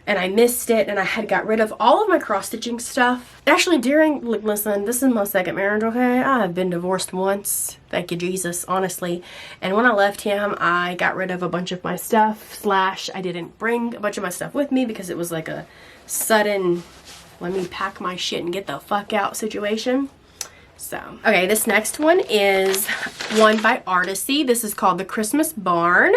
Speaker 1: and I missed it, and I had got rid of all of my cross-stitching stuff. Actually, listen, this is my second marriage, okay? I have been divorced once. Thank you, Jesus, honestly. And when I left him, I got rid of a bunch of my stuff, / I didn't bring a bunch of my stuff with me because it was like a sudden, let me pack my shit and get the fuck out situation. So, okay, this next one is one by Artsy. This is called The Christmas Barn.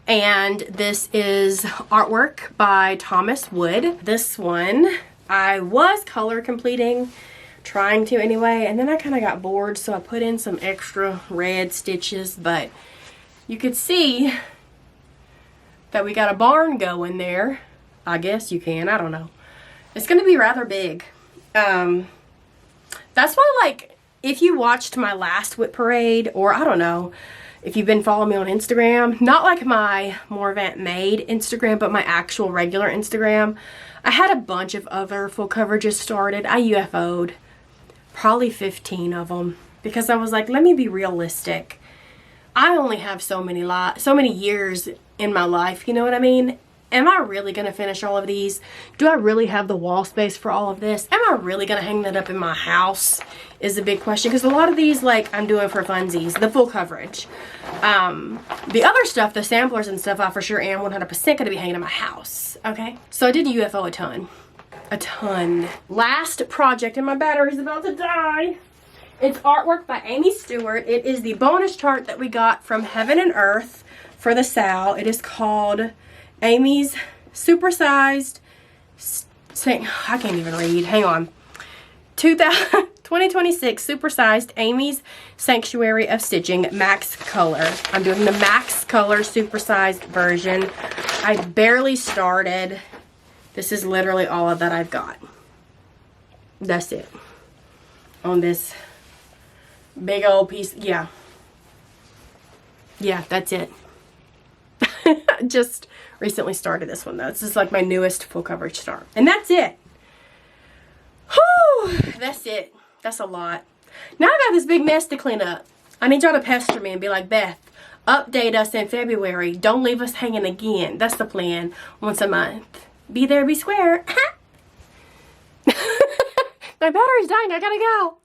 Speaker 1: And this is artwork by Thomas Wood. This one, I was color completing, trying to anyway, and then I kind of got bored, so I put in some extra red stitches, but you could see that we got a barn going there. I guess you can, I don't know. It's going to be rather big. That's why, like, if you watched my last WIP Parade, or I don't know, if you've been following me on Instagram, not like my Morvant made Instagram, but my actual regular Instagram, I had a bunch of other full coverages started. I UFO'd probably 15 of them because I was like, let me be realistic. I only have so many years in my life, you know what I mean? Am I really going to finish all of these? Do I really have the wall space for all of this? Am I really going to hang that up in my house is a big question, because a lot of these, like, I'm doing for funsies, the full coverage. The other stuff, the samplers and stuff, I for sure am 100% going to be hanging in my house, okay? So I did UFO a ton. A ton. Last project, and my battery's about to die. It's artwork by Amy Stewart. It is the bonus chart that we got from Heaven and Earth for the SAL. It is called Amy's Supersized, I can't even read, hang on, 2026 Supersized Amy's Sanctuary of Stitching Max Color. I'm doing the Max Color Supersized version. I barely started. This is literally all that I've got. That's it. On this big old piece. Yeah. Yeah, that's it. Just recently started this one though. This is like my newest full coverage start. And that's it. Whew, that's it. That's a lot. Now I got this big mess to clean up. I need y'all to pester me and be like, Beth, update us in February. Don't leave us hanging again. That's the plan. Once a month. Be there, be square. My battery's dying. I gotta go.